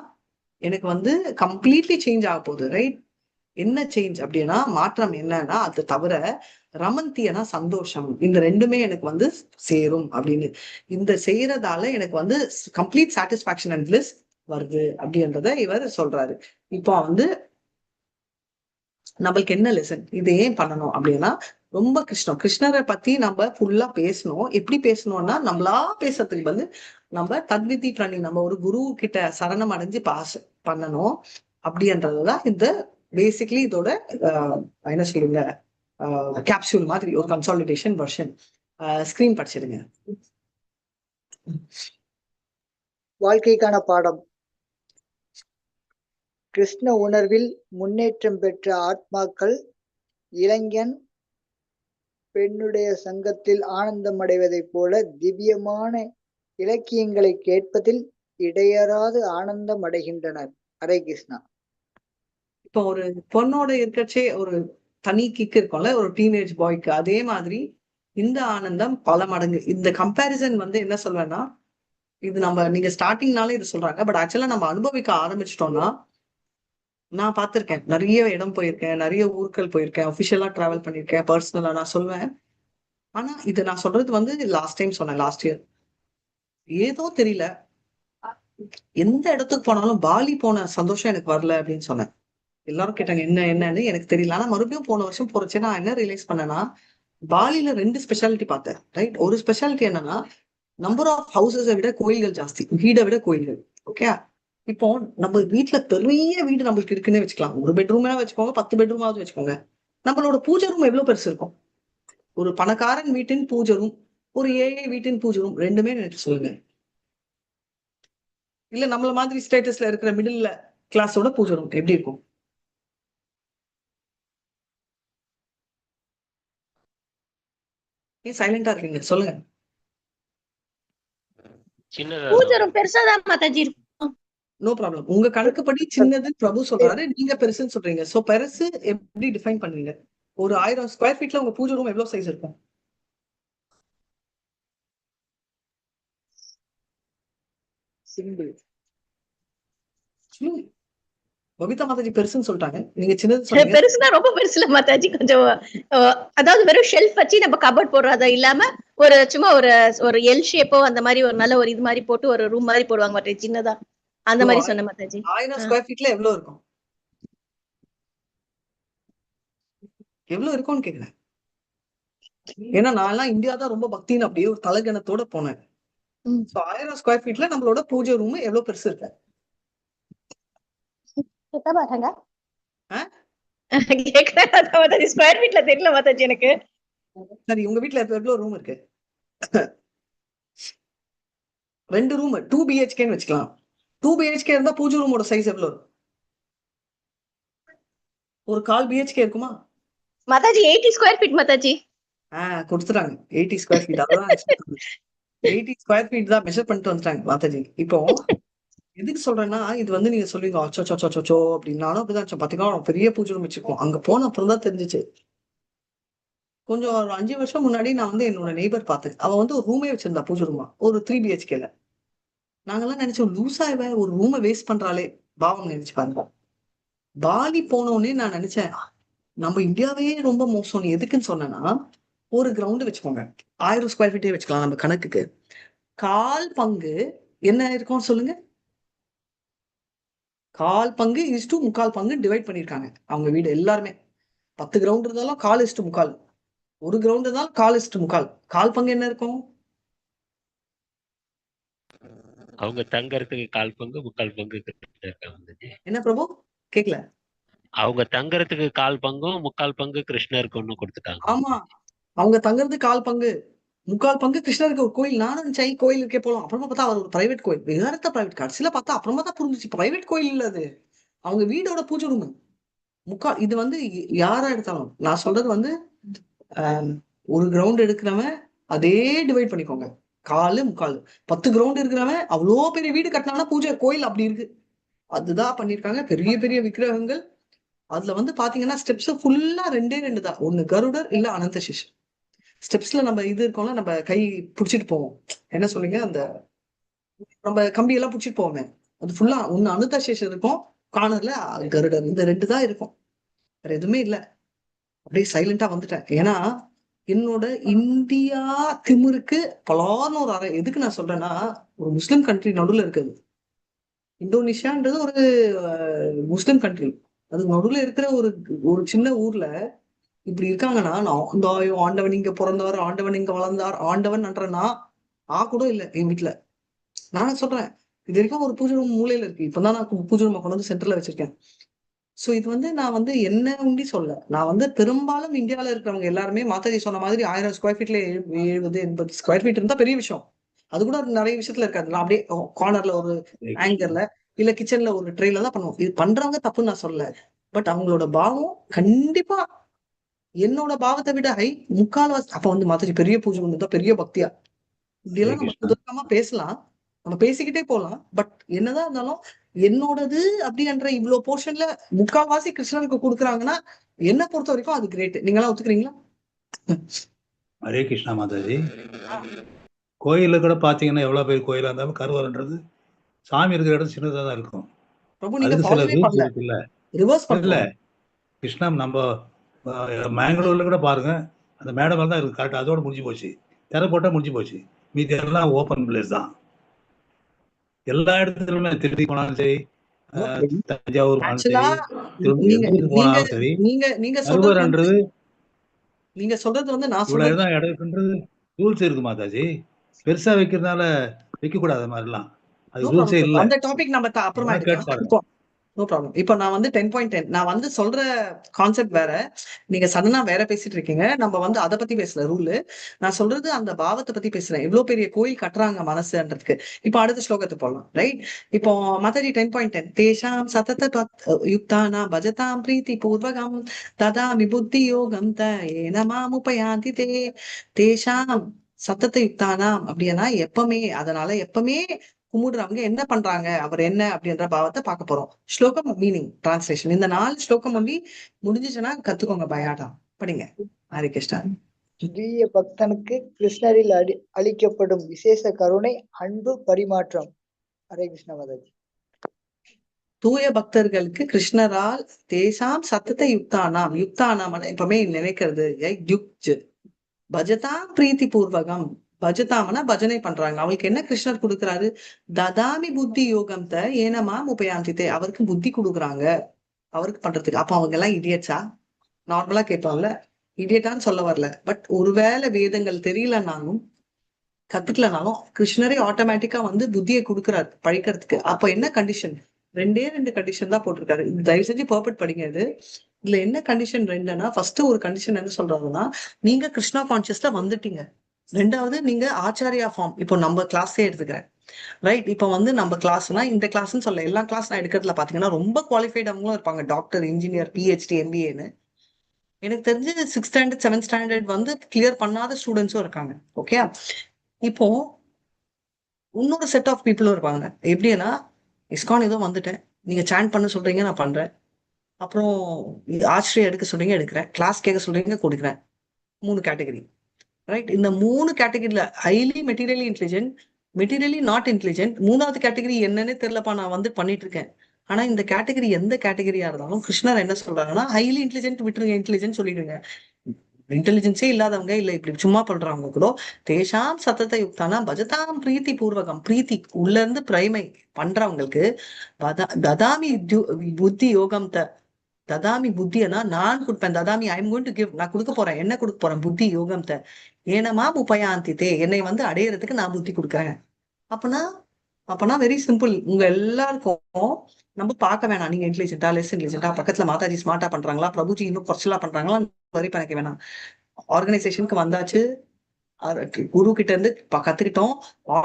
எனக்கு வந்து கம்ப்ளீட்லி சேஞ்ச் ஆக போகுது, ரைட்? என்ன சேஞ்ச் அப்படின்னா மாற்றம் என்னன்னா அது தவிர ரமந்தியனா சந்தோஷம், இந்த ரெண்டுமே எனக்கு வந்து சேரும் அப்படின்னு. இந்த செய்யறதால எனக்கு வந்து கம்ப்ளீட் சாட்டிஸ்பாக்சன் அண்ட் பிளிஸ் வருது அப்படின்றத இவர் சொல்றாரு. இப்போ வந்து நம்மளுக்கு என்ன லெசன், இது ஏன் பண்ணணும் அப்படின்னா ரொம்ப கிருஷ்ணரை பத்தி நம்ம ஃபுல்லா பேசணும். எப்படி பேசணும்னா நம்மளா பேசுறதுக்கு வந்து நம்ம தத்விதி பண்ணி நம்ம ஒரு குரு கிட்ட சரணம் அடைஞ்சு பாஸ் பண்ணணும் அப்படின்றதுதான் இந்த பேசிக்லி இதோட என்ன சொல்லுங்க கேப்சூல் மாதிரி ஒரு கன்சாலிடேஷன் வெர்ஷன். ஸ்கிரீன் படிச்சிடுங்க. வாழ்க்கைக்கான பாடம். கிருஷ்ண உணர்வில் முன்னேற்றம் பெற்ற ஆத்மாக்கள் இளைஞன் பெண்ணுடைய சங்கத்தில் ஆனந்தம் அடைவதைப் போல திவ்யமான இலக்கியங்களை கேட்பதில் இடையறாது ஆனந்தம் அடைகின்றனர். ஹரே கிருஷ்ணா. இப்போ ஒரு பொண்ணோட இருக்கச்சே ஒரு தனி கிக் இருக்கும்ல ஒரு டீனேஜ் பாய்க்கு, அதே மாதிரி இந்த ஆனந்தம் பல மடங்கு. இந்த கம்பேரிசன் வந்து என்ன சொல்வேன்னா, இது நீங்க ஸ்டார்டிங்னால இது சொல்றாங்க, பட் ஆக்சுவலா நம்ம அனுபவிக்க ஆரம்பிச்சிட்டோம்னா, நான் பார்த்திருக்கேன், நிறைய இடம் போயிருக்கேன், நிறைய ஊர்கள் போயிருக்கேன், அபிஷியலா டிராவல் பண்ணிருக்கேன், பர்சனலா நான் சொல்வேன். ஆனா இது நான் சொல்றது வந்து லாஸ்ட் டைம் சொன்னேன், லாஸ்ட் இயர். ஏதோ தெரியல, எந்த இடத்துக்கு போனாலும் பாலி போன சந்தோஷம் எனக்கு வரல அப்படின்னு சொன்னேன். எல்லாரும் கேட்டாங்க என்னன்னு எனக்கு தெரியல. ஆனா மறுபடியும் போன வருஷம் போறச்சு நான் என்ன ரியலைஸ் பண்ணேன்னா, பாலில 2 ஸ்பெஷாலிட்டி பார்த்தேன், ரைட்? ஒரு ஸ்பெஷாலிட்டி என்னன்னா நம்பர் ஆஃப் ஹவுசஸை விட கோயில்கள் ஜாஸ்தி, வீடை விட கோயில்கள். ஓகே, இப்போ நம்ம வீட்டுல பெரிய வீடு நம்மளுக்கு இருக்குன்னு வச்சுக்கலாம், ஒரு பெட்ரூம் வச்சுக்கோங்க, 10 பெட்ரூமாவது வச்சுக்கோங்க. நம்மளோட பூஜை ரூம் எவ்வளவு பெருசு இருக்கும்? ஒரு பணக்காரன் வீட்டின் பூஜை ரூம், ஒரு ஏழை வீட்டின் பூஜை ரூம், ரெண்டுமே எனக்கு சொல்லுங்க. இல்ல நம்மள மாதிரி ஸ்டேட்டஸ்ல இருக்கிற மிடில் கிளாஸோட பூஜை ரூம் எப்படி இருக்கும்? ஏன் சைலண்டா இருக்கீங்க? சொல்லுங்க. பூஜை ரூம் பெருசாதான் மாதாஜி இருக்கும். No problem. உங்க கணக்குப்படி சின்னது பிரபு சொல்றாரு, நீங்க பெருசுன்னு சொல்றீங்க. சோ பெருசு எப்படி டிஃபைன் பண்ணுவீங்க? ஒரு 1000 ஸ்கொயர் ஃபீட்ல உங்க பூஜை ரூம் எவ்வளவு சைஸ் இருக்கும்? சிம்பிள். பபிதா மாதாஜி பெருசுன்னு சொல்லிட்டாங்க, நீங்க சின்னது சொன்னீங்க. பெருசுனா ரொம்ப பெருசுல மாதாஜி, கொஞ்சம் அதாவது வெறும் ஷெல்ஃப் வச்சு நம்ம கபோர்ட் போடுறதா இல்லாம ஒரு சும்மா ஒரு எல் ஷேப்போ அந்த மாதிரி ஒரு நல்ல ஒரு இது மாதிரி போட்டு ஒரு ரூம் மாதிரி போடுவாங்க மாதாஜி, சின்னதா அந்த மாதிரி சொன்ன மாதாஜி. 1000 ஸ்கொயர் ஃபீட்ல எவ்வளவு இருக்கும்? எவ்வளவு இருக்கும்னு கேக்குறேன். ஏன்னா நான் எல்லாம் இந்தியா தான் ரொம்ப பக்தின்னு அப்படியே ஒரு தலகணத்தோட போனேன். ம். சோ 1000 ஸ்கொயர் ஃபீட்ல நம்மளோட பூஜை ரூம் எவ்வளவு பெருசு இருக்கு? கிட்ட பாருங்க. ஆ? கேக்குறேன் மாதாஜி, ஸ்கொயர் ஃபீட்ல தெரியல மாதாஜி எனக்கு. சரி, உங்க வீட்ல எவ்வளவு ரூம் இருக்கு? 2 ரூம் 2 பிஹெச்கேன்னு வச்சுக்கலாம். 2 பிஹெச்கே இருந்தா பூஜை ரூமோட சைஸ் எவ்வளவு இருக்கும்? ஒரு 1/4 பிஹெச்கே இருக்குமா? மாதாஜி 80 ஸ்கொயர் ஃபீட் மாதாஜி. கொடுத்துட்டாங்க 80 ஸ்கொயர் ஃபீட். அதான் 80 ஸ்கொயர் ஃபீட் தான் மெஷர் பண்ணிட்டு வந்துட்டாங்க மாதாஜி. இப்போ எதுக்கு சொல்றேன்னா, இது வந்து நீங்க சொல்லுவீங்க அச்சோ அப்படின்னாலும் அப்படிதான். பாத்தீங்கன்னா பெரிய பூஜை ரூம் வச்சிருக்கோம். அங்க போன அப்புறம் தான் தெரிஞ்சுச்சு. கொஞ்சம் ஒரு 5 வருஷம் முன்னாடி நான் வந்து என்னோட நெய்பர் பார்த்தேன். அவ வந்து ஒரு ரூமே வச்சிருந்தா பூஜை ரூமா. ஒரு 3 பிஹெச்கேல. நாங்கெல்லாம் நினைச்சோம் லூசா இவ ஒரு ரூமை வேஸ்ட் பண்றாளே பாவம் நினைச்சு பாருங்க. பாலி போனோடனே நான் நினைச்சேன் நம்ம இந்தியாவே ரொம்ப மோசம். நீ எதுக்குன்னு சொன்னேன்னா, ஒரு கிரவுண்ட் வச்சுக்கோங்க, 1000 ஸ்கொயர் ஃபீட்டே வச்சுக்கலாம் நம்ம கணக்குக்கு. 1/4 பங்கு என்ன இருக்கும்னு சொல்லுங்க. 1/4 பங்கு இஸ் டு 3/4 பங்கு டிவைட் பண்ணிருக்காங்க அவங்க வீடு எல்லாருமே. 10 கிரவுண்ட் இருந்தாலும் 1/4:3. ஒரு கிரவுண்ட் இருந்தாலும் 1/4:3. 1/4 பங்கு என்ன இருக்கும்? அவங்க தங்கறதுக்கு 1/4 பங்கு 3/4 பங்கு கிருஷ்ணருக்கு. என்ன பிரபு கேக்கல? அவங்க தங்கறதுக்கு 1/4 பங்கும் 3/4 பங்கு கிருஷ்ணருக்கு ஒண்ணு கொடுத்துட்டாங்க. ஆமா, அவங்க தங்குறது 1/4 பங்கு 3/4 பங்கு கிருஷ்ணருக்கு ஒரு கோயில். நானும் நினைச்சேன் கோயில் இருக்கே போலாம். அப்புறமா பார்த்தா அவர் ஒரு பிரைவேட் கோயில். வேறத்த பிரைவேட். கடைசியில பார்த்தா அப்புறமா தான் புரிஞ்சிச்சு பிரைவேட் கோயில் இல்ல அது, அவங்க வீடோட பூஜை ரூம். இது வந்து யாரா எடுத்தாலும் நான் சொல்றது வந்து ஒரு கிரவுண்ட் எடுக்கிறவன் அதே டிவைட் பண்ணிக்கோங்க. 1/4 3/4 10 கிரவுண்ட் இருக்கிறவன் அவ்வளோ பெரிய வீடு கட்டினானா பூஜை கோயில் அப்படி இருக்கு. அதுதான் பண்ணிருக்காங்க. பெரிய பெரிய விக்கிரகங்கள். அதுல வந்து பாத்தீங்கன்னா ஸ்டெப்ஸ் ஃபுல்லா 2 தான். ஒண்ணு கருடர் இல்ல அனந்த சிஷ். ஸ்டெப்ஸ்ல நம்ம இது இருக்கோம்ல, நம்ம கை புடிச்சிட்டு போவோம். என்ன சொல்றீங்க, அந்த நம்ம கம்பி எல்லாம் புடிச்சிட்டு போவோமே, அது ஃபுல்லா ஒண்ணு அனுத சேஷன் இருக்கும், கார்னர்ல கருடர். இந்த 2 தான் இருக்கும், வேற எதுவுமே இல்ல. அப்படியே சைலண்டா வந்துட்டேன். ஏன்னா என்னோட இந்தியா திமிருக்கு பலான்னு ஒரு அறை. எதுக்கு நான் சொல்றேன்னா, ஒரு முஸ்லிம் கண்ட்ரி நடுவுல இருக்குது. இந்தோனேஷியான்றது ஒரு முஸ்லிம் கண்ட்ரி. அது நடுவுல இருக்கிற ஒரு ஒரு சின்ன ஊர்ல இப்படி இருக்காங்கன்னா, நான் இந்த ஆண்டவன் இங்க பிறந்தவர், ஆண்டவன் இங்க வளர்ந்தார், ஆண்டவன் நன்றனா கூட இல்ல என் வீட்டுல. நான் சொல்றேன், இது வரைக்கும் ஒரு பூஜை ரூம் மூலையில இருக்கு. இப்பதான் நான் பூஜை ரூம் கொண்டு வந்து சென்டர்ல வச்சிருக்கேன். சோ இது வந்து நான் வந்து என்ன உண்டி சொல்ல, நான் வந்து பெரும்பாலும் இந்தியாவில இருக்கிறவங்க எல்லாருமே மாதாஜி சொன்ன மாதிரி 1000 ஸ்கொயர் ஃபீட்ல 70 80 ஸ்கொயர் ஃபீட் இருந்தா பெரிய விஷயம். அது கூட நிறைய விஷயத்துல இருக்காது. நான் அப்படியே கார்னர்ல ஒரு ஆங்கர்ல இல்ல கிச்சன்ல ஒரு ட்ரெயில தான் பண்ணுவோம். இது பண்றவங்க தப்புன்னு நான் சொல்லல. பட் அவங்களோட பாவம் கண்டிப்பா என்னோட பாவத்தை விட ஹை. 3/4 அப்ப வந்து மாதாஜி பெரிய பூஜை வந்து பெரிய பக்தியா இப்படி எல்லாம் நம்ம சுதந்திரமா பேசலாம், நம்ம பேசிக்கிட்டே போலாம். பட் என்னதான் இருந்தாலும் என்னோடது அப்படின்ற இவ்வளவு போர்ஷன்ல 3/4 கிருஷ்ணனுக்கு கொடுக்குறாங்கன்னா என்ன பொறுத்த வரைக்கும் அது கிரேட். நீங்க எல்லாம் ஒத்துக்கிறீங்களா? ஹரே கிருஷ்ணா மாதாஜி. கோயில்ல கூட பாத்தீங்கன்னா எவ்வளவு பேர் கோயிலா இருந்தாலும் கருவறைன்றது சாமி இருக்கிற இடம் சின்னதா தான் இருக்கும். பிரபு நீங்க அதுக்கு சில ஃபாலோவே ரூல்ஸ் பண்ணல, இருக்குல்ல. ரிவர்ஸ் இல்ல பண்ணலாம். கிருஷ்ணா நம்ம மேங்களூர்ல கூட பாருங்க, அந்த மேடம் தான் இருக்கு கரெக்ட். அதோட முடிஞ்சு போச்சு. திரை போட்டா முடிஞ்சு போச்சு. மீதி எல்லாம் ஓப்பன் பிளேஸ் தான். எல்லா இடத்துலயுமே திருப்பதி போனாலும் சரி, தஞ்சாவூர் போனாலும் ஆக்சுவலா சரி, நீங்க எங்க போனாலும் சரி, நீங்க நீங்க சொல்றது வந்து கருவறைன்றது நீங்க சொல்றது வந்து நான் இவ்வளவு சொல்றது இடம் இருக்குன்றது ரூல்ஸ் இருக்கு மாதாஜி. பெருசா வைக்கிறதுனால வைக்க கூடாது அது மாதிரிலாம். அது நோ ரூல்ஸே ப்ராப்ளம். இல்ல. அந்த டாபிக் நம்ம அப்புறமா அதெல்லாம் கேட்டு எடுக்கலாம். பாருங்க. இப்போ நோ ப்ராப்ளம். இப்போ நான் வந்து 10.10 நான் வந்து சொல்ற கான்செப்ட் வேற, நீங்க சடனா வேற பேசிட்டு இருக்கீங்க. நம்ம வந்து அதை பத்தி பேசல ரூல். நான் சொல்றது அந்த பாவத்தை பத்தி பேசுறேன். எவ்வளவு பெரிய கோயில் கட்டுறாங்க மனசுன்றதுக்கு. இப்போ அடுத்த ஸ்லோகத்துக்கு போகலாம், ரைட்? இப்போ மாதாஜி 10.10 தேஷாம் சதத யுக்தானா பஜதாம் பிரீத்தி பூர்வகம் ததாமி புத்தி யோகம் ஏன மாமுபயாந்தி தேஷாம் சத்தத்தை யுக்தானாம் அப்படின்னா எப்பவுமே, அதனால எப்பவுமே கும்பிடுறவங்க என்ன பண்றாங்க, அவர் என்ன அப்படின்ற பாவத்தை பார்க்க போறோம். ஸ்லோகம் மீனிங் டிரான்ஸ்லேஷன் இந்த 4 ஸ்லோகம் வந்து முடிஞ்சிச்சுன்னா கத்துக்கோங்க பயாடா படிங்க. ஹரே கிருஷ்ணா. ஸ்ரீய பக்தனுக்கு கிருஷ்ணரில் அளிக்கப்படும் விசேஷ கருணை, அன்பு பரிமாற்றம். ஹரே கிருஷ்ண மாதாஜி. தூய பக்தர்களுக்கு கிருஷ்ணரால் தேசாம் சத்தத்தை யுக்தானாம், யுக்தானாம் எப்பவுமே நினைக்கிறது பஜதாம் பிரீத்தி பூர்வகம். பஜதாமனா பஜனை பண்றாங்க. அவளுக்கு என்ன கிருஷ்ணர் கொடுக்குறாரு? ததாமி புத்தி யோகம் ஏனமா உபயாந்தித்தே, அவருக்கு புத்தி கொடுக்குறாங்க அவருக்கு பண்றதுக்கு. அப்ப அவங்க எல்லாம் இடியட்ஸா? நார்மலா கேட்பாங்கல்ல, இடியட்டான்னு சொல்ல வரல, பட் ஒருவேளை வேதங்கள் தெரியலனாலும் கத்துக்கலனாலும் கிருஷ்ணரே ஆட்டோமேட்டிக்கா வந்து புத்தியை கொடுக்குறாரு படிக்கிறதுக்கு. அப்ப என்ன கண்டிஷன்? 2 கண்டிஷன் தான் போட்டிருக்காரு. தயவு செஞ்சு பர்ஃபெக்ட் படிங்க. இதுல என்ன கண்டிஷன் 2ன்னா, ஃபர்ஸ்ட் ஒரு கண்டிஷன் என்ன சொல்றாருன்னா, நீங்க கிருஷ்ணா கான்சியஸ்ல வந்துட்டீங்க. 2வது நீங்க ஆச்சாரியா ஃபார்ம். இப்போ நம்ம கிளாஸே எடுத்துக்கிறேன், ரைட்? இப்போ வந்து நம்ம கிளாஸ்னா இந்த கிளாஸ்ன்னு சொல்ல, எல்லா கிளாஸ் நான் எடுக்கிறதுல பாத்தீங்கன்னா ரொம்ப குவாலிஃபைடவங்களும் இருப்பாங்க, டாக்டர், இன்ஜினியர், பிஹெச்டி, எம்பிஏன்னு. எனக்கு தெரிஞ்சு 6th ஸ்டாண்டர்ட் 7th ஸ்டாண்டர்ட் வந்து கிளியர் பண்ணாத ஸ்டூடெண்ட்ஸும் இருக்காங்க. ஓகே, இப்போ இன்னொரு செட் ஆஃப் பீப்புளும் இருப்பாங்க. எப்படின்னா, இஸ்கான் ஏதோ வந்துட்டேன், நீங்க சாண்ட் பண்ண சொல்றீங்க, நான் பண்றேன். அப்புறம் ஆசிரியர் எடுக்க சொல்றீங்க, எடுக்கிறேன். கிளாஸ் கேட்க சொல்றீங்க, கொடுக்குறேன். 3 கேட்டகரி, ரைட்? இந்த 3 கேட்டகரியில highly materially intelligent, materially not intelligent, 3வது கேட்டகரி என்னன்னே தெரியலப்பா, நான் வந்து பண்ணிட்டு இருக்கேன். ஆனா இந்த கேட்டகரி எந்த கேட்டகரியா இருந்தாலும் கிருஷ்ணர் என்ன சொல்றாங்கன்னா, ஹைலி இன்டெலிஜென்ட் விட்டுருங்க, இன்டெலிஜென்ட் சொல்லிடுங்க. இன்டெலிஜென்ஸே இல்லாதவங்க, இல்ல இப்படி சும்மா பண்றவங்க கூட தேஷாம் சத்தத்தை யுக்தானா பஜதாம் பிரீத்தி பூர்வகம், பிரீத்தி உள்ள இருந்து பிரைமை பண்றவங்களுக்கு ததாமி புத்தி யோகம் ததாமி புத்தியனா நான் கொடுப்பேன். ததாமி I am going to give, நான் கொடுக்க போறேன். என்ன கொடுக்க போறேன்? புத்தி யோகம் ஏனமா உபயாந்தித்தே, என்னை வந்து அடையறதுக்கு நான் புத்தி கொடுக்குறேன். அப்பனா வெரி சிம்பிள். உங்க எல்லாருக்கும் நம்ம பார்க்க வேணாம், நீங்க இன்டெலிஜென்ட்டா லெஸ் இன்டெலிஜென்ட்டா, பக்கத்துல மாதாஜி ஸ்மார்ட்டா பண்றாங்களா, பிரபுஜி இன்னும் குறைச்சலா பண்றாங்களா, வரி பண்ணிக்க வேணாம். ஆர்கனைசேஷனுக்கு வந்தாச்சு, குரு கிட்ட இருந்து கத்துக்கிட்டோம்,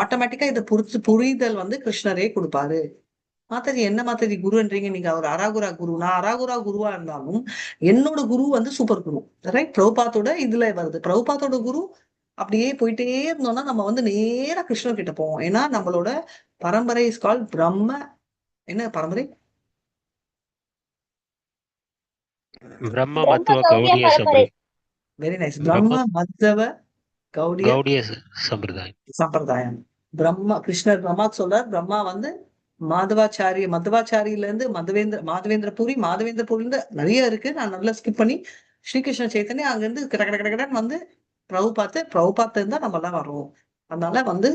ஆட்டோமேட்டிக்கா இதை புரிதல் வந்து கிருஷ்ணரே கொடுப்பாரு. மாதாஜி என்ன மாதாஜி குருன்றீங்க, நீங்க ஒரு அராகுரா குரு. நான் அராகுரா குருவா இருந்தாலும் என்னோட குரு வந்து சூப்பர் குரு, ரைட்? பிரபுபாத்தோட இதுல வருது. பிரபுபாத்தோட குரு அப்படியே போயிட்டே இருந்தோம்னா நம்ம வந்து நேரா கிருஷ்ணர் கிட்ட போவோம். ஏன்னா நம்மளோட பரம்பரை இஸ் கால் பிரம்ம, என்ன பரம்பரை? பிரம்ம மத்துவ கௌடிய வெரி நைஸ். பிரம்ம மத்தவ கௌடிய சம்பிரதாயம். சம்பிரதாயம். பிரம்மா, கிருஷ்ணர் பிரம்மா சொல்றார். பிரம்மா வந்து மதுவாச்சாரியில இருந்து மாதவேந்திர பூரில இருந்து நிறைய இருக்கு, நான் நல்லா ஸ்கிப் பண்ணி ஸ்ரீகிருஷ்ண சைத்தன்யா அங்க இருந்து கடகடன்னு வந்து பிரபுபாத்து இருந்தா நம்ம எல்லாம் வர்றோம். அதனால வந்து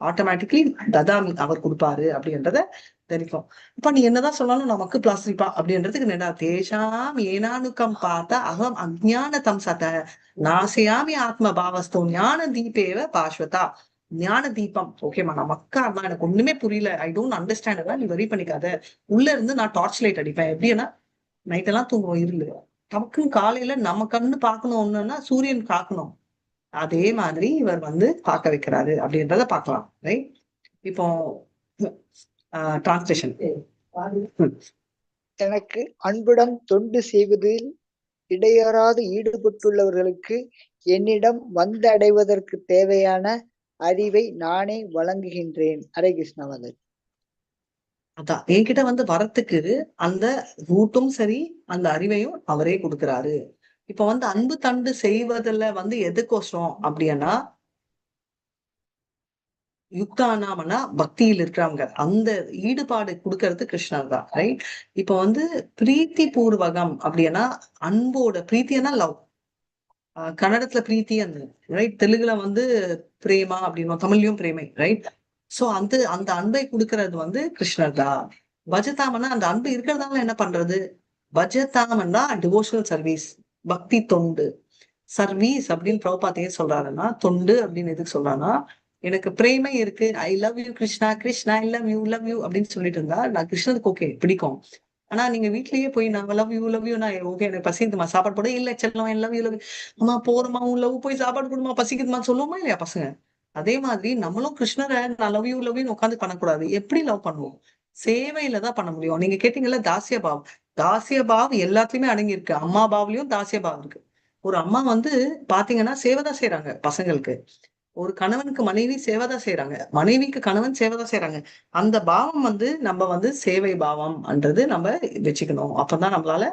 ஆட்டோமேட்டிக்லி ததாமி அவர் கொடுப்பாரு அப்படின்றத தெரிவிக்கும். இப்ப நீ என்னதான் சொன்னாலும் நமக்கு பிளாஸ்டிப்பா அப்படின்றதுக்கு என்னடா, தேஷாம் ஏனானுக்கம் பார்த்தா அகம் அஜ்ஞான தம் சத நாசையாமி ஆத்ம பாவஸ்தோ ஞான தீபேவ பாஸ்வதா. ஞான தீபம், ஓகேமா, நமக்கா அதான் எனக்கு ஒண்ணுமே புரியல, ஐ டோன்ட் அண்டர்ஸ்டாண்ட், நீ வரி பண்ணிக்காத. உள்ள இருந்து நான் டார்ச் லைட் அடிப்பேன். எப்படின்னா, நைட் எல்லாம் தூங்குவோம் இருளு, நமக்குன்னு காலையில நம்ம கண்ணு பார்க்கணும் ஒண்ணுன்னா சூரியன் காக்கணும். அதே மாதிரி இவர் வந்து பார்க்க வைக்கிறாரு அப்படின்றத பார்க்கலாம், ரைட்? இப்போ டிரான்ஸ்லேஷன். எனக்கு அன்புடன் தொண்டு செய்வதில் இடையறாது ஈடுபட்டுள்ளவர்களுக்கு என்னிடம் வந்தடைவதற்கு தேவையான அறிவை நானே வழங்குகின்றேன். ஹரே கிருஷ்ணாவதர். அதான் என்கிட்ட வந்து வரத்துக்கு அந்த ரூட்டும் சரி, அந்த அறிவையும் அவரே கொடுக்கிறாரு. இப்ப வந்து அன்பு தண்டு செய்வதில் வந்து எதுக்கோசரம் அப்படின்னா, யுக்தானாமனா பக்தியில் இருக்கிறவங்க அந்த ஈடுபாடு கொடுக்கறது கிருஷ்ணர் தான், ரைட்? இப்ப வந்து பிரீத்தி பூர்வகம் அப்படின்னா அன்போட, பிரீத்தினா லவ், கன்னடத்துல பிரீத்தி அந்த, ரைட்? தெலுங்குல வந்து பிரேமா அப்படின்னும், தமிழ்லயும் பிரேமை, ரைட்? சோ அந்த அந்த அன்பை கொடுக்கறது வந்து கிருஷ்ணர் தான். பஜதாமன்னா அந்த அன்பு இருக்கிறதால என்ன பண்றது? பஜதாமன்னா டிவோஷனல் சர்வீஸ், பக்தி தொண்டு. சர்வீஸ் அப்படின்னு பிரபுபாத் ஏன் சொல்றாருன்னா, தொண்டு அப்படின்னு எதுக்கு சொல்றாருன்னா, எனக்கு பிரேமை இருக்கு, I love you Krishna, Krishna I love you அப்படின்னு சொல்லிட்டு இருந்தா நான் கிருஷ்ணருக்கு ஓகே பிடிக்கும். ஆனா நீங்க வீட்லயே போய் நான் லவ் யூ நான் ஓகே எனக்கு பசிக்குதுமா சாப்பாடு போட, இல்ல செல்லம் ஐ லவ் யூ அம்மா போறமா உன் லவ் போய் சாப்பாடு கொடுமா பசிக்குதுமா சொல்லுவோமா இல்லையா பசங்க? அதே மாதிரி நம்மளும் கிருஷ்ணரை நான் லவ் யூன்னு உட்காந்து பண்ணக்கூடாது. எப்படி லவ் பண்ணுவோம்? சேவையில தான் பண்ண முடியும். நீங்க கேட்டீங்கல்ல தாசிய பாவ், தாசிய பாவ் எல்லாத்துலயுமே அடங்கி இருக்கு. அம்மா பாவ்லயும் தாசிய பாவ் இருக்கு. ஒரு அம்மா வந்து பாத்தீங்கன்னா சேவைதான் செய்யறாங்க பசங்களுக்கு. ஒரு கணவனுக்கு மனைவி சேவைதான் செய்யறாங்க, மனைவிக்கு கணவன் சேவைதான் செய்யறாங்க. அந்த பாவம் வந்து நம்ம வந்து சேவை பாவம்ன்றது நம்ம வச்சுக்கணும். அப்பதான் நம்மளால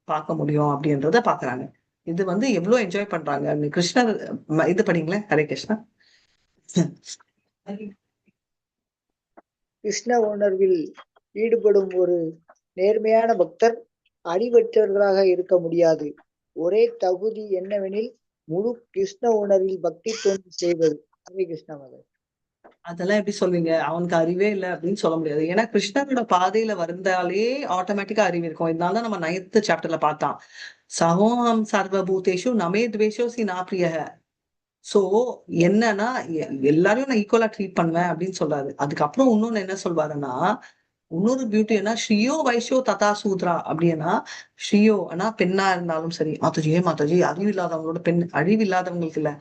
பார்க்க முடியும் அப்படின்றத பாக்குறாங்க. இது வந்து எவ்வளவு என்ஜாய் பண்றாங்க கிருஷ்ணர். இது பண்ணீங்களேன், ஹரே கிருஷ்ணா. கிருஷ்ண உணர்வில் ஈடுபடும் ஒரு நேர்மையான பக்தர் அறிவற்றவர்களாக இருக்க முடியாது. ஒரே தகுதி என்னவெனில் முழு கிருஷ்ண உணர்வில் பக்தி தொண்டு செய்வது. ஹரே கிருஷ்ணாவதர். அதெல்லாம் எப்படி சொல்வீங்க? அவனுக்கு அறிவே இல்ல அப்படின்னு சொல்ல முடியாது. ஏன்னா கிருஷ்ணரோட பாதையில வந்தாலே ஆட்டோமேட்டிக்கா அறிவு இருக்கும். இதனால தான் நம்ம 9th சாப்டர்ல பார்த்தான். சகோஹம் சர்வபூதேஷு நமே துவேஷோசி நா பிரியஹ. சோ என்னன்னா எல்லாரையும் நான் ஈக்குவலா ட்ரீட் பண்ணுவேன் அப்படின்னு சொல்றாரு. அதுக்கப்புறம் இன்னொன்னு என்ன சொல்வாருன்னா, இன்னொரு பியூட்டி என்ன, ஸ்ரீயோ வைஷ்யோ ததா சூத்ரா அப்படின்னா, ஸ்ரீயோ ஆனா பெண்ணா இருந்தாலும் சரி, மாதாஜி மாதாஜி அறிவு இல்லாதவங்களோட பெண், அறிவு இல்லாதவங்களுக்கு இல்ல,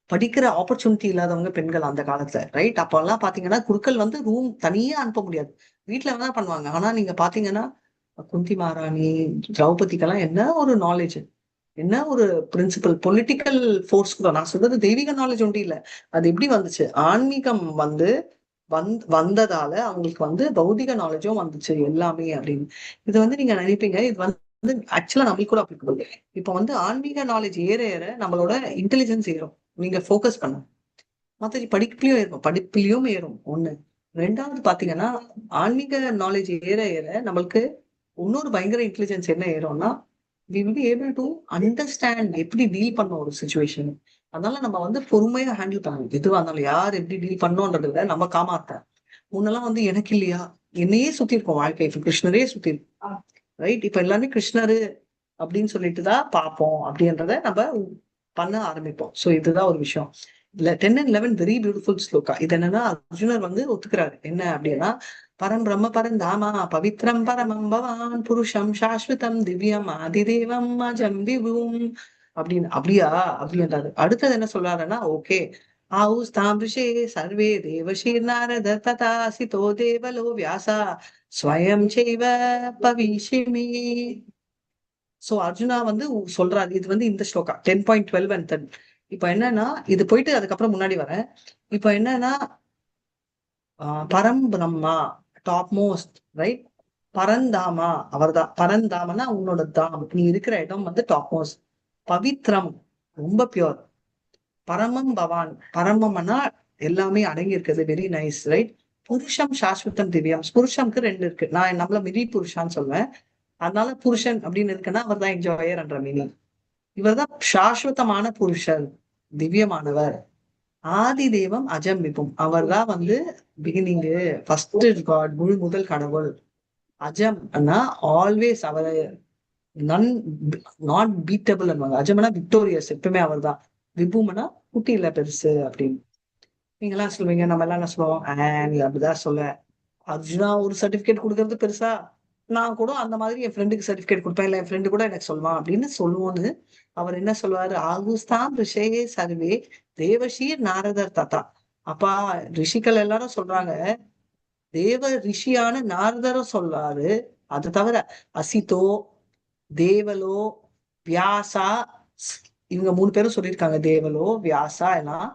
படிக்கிற ஆப்பர்ச்சுனிட்டி இல்லாதவங்க பெண்கள் அந்த காலத்துல, ரைட்? அப்ப எல்லாம் பாத்தீங்கன்னா குருக்கள் வந்து ரூம் தனியா அனுப்ப முடியாது, வீட்டுல வேணா பண்ணுவாங்க. ஆனா நீங்க பாத்தீங்கன்னா குந்தி மகாராணி, திரௌபதிக்கெல்லாம் என்ன ஒரு நாலேஜ், என்ன ஒரு பிரின்சிபல், பொலிட்டிக்கல் ஃபோர்ஸ் கூட. நான் சொல்றது தெய்வீக நாலேஜ் ஒன்றும் இல்ல. அது எப்படி வந்துச்சு, ஆன்மீகம் வந்து வந்ததால அவங்களுக்கு வந்து பௌதிக நாலேஜும் வந்துச்சு எல்லாமே அப்படின்னு. இது வந்து நீங்க நினைப்பீங்க இது வந்து ஆக்சுவலா நம்மளுக்கு கூட அப்ளிகபிள். இப்ப வந்து ஆன்மீக நாலேஜ் ஏற ஏற நம்மளோட இன்டெலிஜென்ஸ் ஏறும். நீங்க ஃபோக்கஸ் பண்ண மத்த படிப்புலயும் ஏறும், படிப்புலயும் ஏறும் ஒண்ணு. ரெண்டாவது பாத்தீங்கன்னா ஆன்மீக நாலேஜ் ஏற ஏற நம்மளுக்கு இன்னொரு பயங்கர இன்டெலிஜென்ஸ் என்ன ஏறும்னா, we will be able to understand எப்படி டீல் பண்ண ஒரு சுச்சுவேஷன். அதனால நம்ம வந்து பொறுமையா ஹேண்டில் பண்ணணும். எதுவா இருந்தாலும் யார் எப்படி டீல் பண்ணோன்றத விட நம்ம காமாத்த. முன்னெல்லாம் வந்து எனக்கு இல்லையா, என்னையே சுத்தி இருக்கும் வாழ்க்கை, இப்ப கிருஷ்ணரே சுத்தி இருக்கும், ரைட்? இப்ப எல்லாமே கிருஷ்ணரு அப்படின்னு சொல்லிட்டுதான் பார்ப்போம் அப்படின்றத நம்ம பண்ண ஆரம்பிப்போம். சோ இதுதான் ஒரு விஷயம். இல்ல 10 and 11 வெரி பியூட்டிஃபுல் ஸ்லோகா. இது என்னன்னா அர்ஜுனர் வந்து ஒத்துக்கிறாரு. என்ன அப்படின்னா, பரம் பிரம்ம பரந்தாமா பவித்ரம் பரமம் பவான் புருஷம் சாஸ்வதம் திவ்யம் ஆதிதேவம் அஜம் விபும் அப்படின்னு. அப்படியா அப்படின்றாரு. அடுத்தது என்ன சொல்றாருன்னா, ஓகே, ஆவுஸ் தாம்பிருஷே சர்வே தேவஷீர் நாரத ததா சிதோ தேவலோ வியாசா ஸ்வயம் செய்வ பவிஷிமி. சோ அர்ஜுனா வந்து சொல்றாரு. இது வந்து இந்த ஸ்லோகா 10.12 and 13. இப்ப என்னன்னா இது போயிட்டு அதுக்கப்புறம் முன்னாடி வரேன். இப்ப என்னன்னா பரம் பிரம்மா டாப் மோஸ்ட், ரைட்? பரந்தாமா அவர்தான். பரந்தாமனா உன்னோட தாம், நீ இருக்கிற இடம் வந்து டாப் மோஸ்ட். பவித்ரம் ரொம்ப பியூர். பரமம் பவான், பரமம்னா எல்லாமே அடங்கி இருக்குது, வெரி நைஸ், ரைட்? புருஷம் சாஸ்வதம் திவ்யம். புருஷம்க்கு 2 இருக்கு. நான் நம்மள மிரி புருஷான்னு சொல்லுவேன். அதனால புருஷன் அப்படின்னு இருக்குன்னா அவர் தான் என்ஜாயர் என்ற மீனிங். இவர்தான் சாஸ்வதமான புருஷர், திவ்யமானவர். ஆதி தெய்வம் அஜம் விபும், அவர் தான் வந்து பிகினிங்கு, ஃபர்ஸ்ட் காட், முழு முதல் கடவுள். அஜம் ஆல்வேஸ், அவர் நன் நாட் பீட்டபிள். அஜம்னா விக்டோரியஸ், எப்பவுமே அவர் தான். விபும்னா குட்டி இல்ல பெருசு அப்படின்னு. நீங்க எல்லாம் சொல்லுவீங்க, நம்ம எல்லாம் என்ன சொல்லுவோம், நீ அப்படிதான் சொல்ல. அர்ஜுனா ஒரு சர்டிபிகேட் கொடுக்கறது பெருசா, நான் கூட அந்த மாதிரி என் ஃப்ரெண்டுக்கு சர்டிபிகேட் கொடுப்பேன், இல்ல என் ஃப்ரெண்டு கூட எனக்கு சொல்லுவான் அப்படின்னு சொல்லுவோன்னு. அவர் என்ன சொல்லுவாரு, ஆகுஸ்தான் ரிஷயே சர்வே தேவஷீர் நாரதர் தத்தா. அப்பா ரிஷிகள் எல்லாரும் சொல்றாங்க, தேவ ரிஷியான நாரதரும் சொல்றாரு. அது தவிர அசிதோ, தேவலோ, வியாசா, இவங்க 3 பேரும் சொல்லியிருக்காங்க. தேவலோ வியாசா எல்லாம்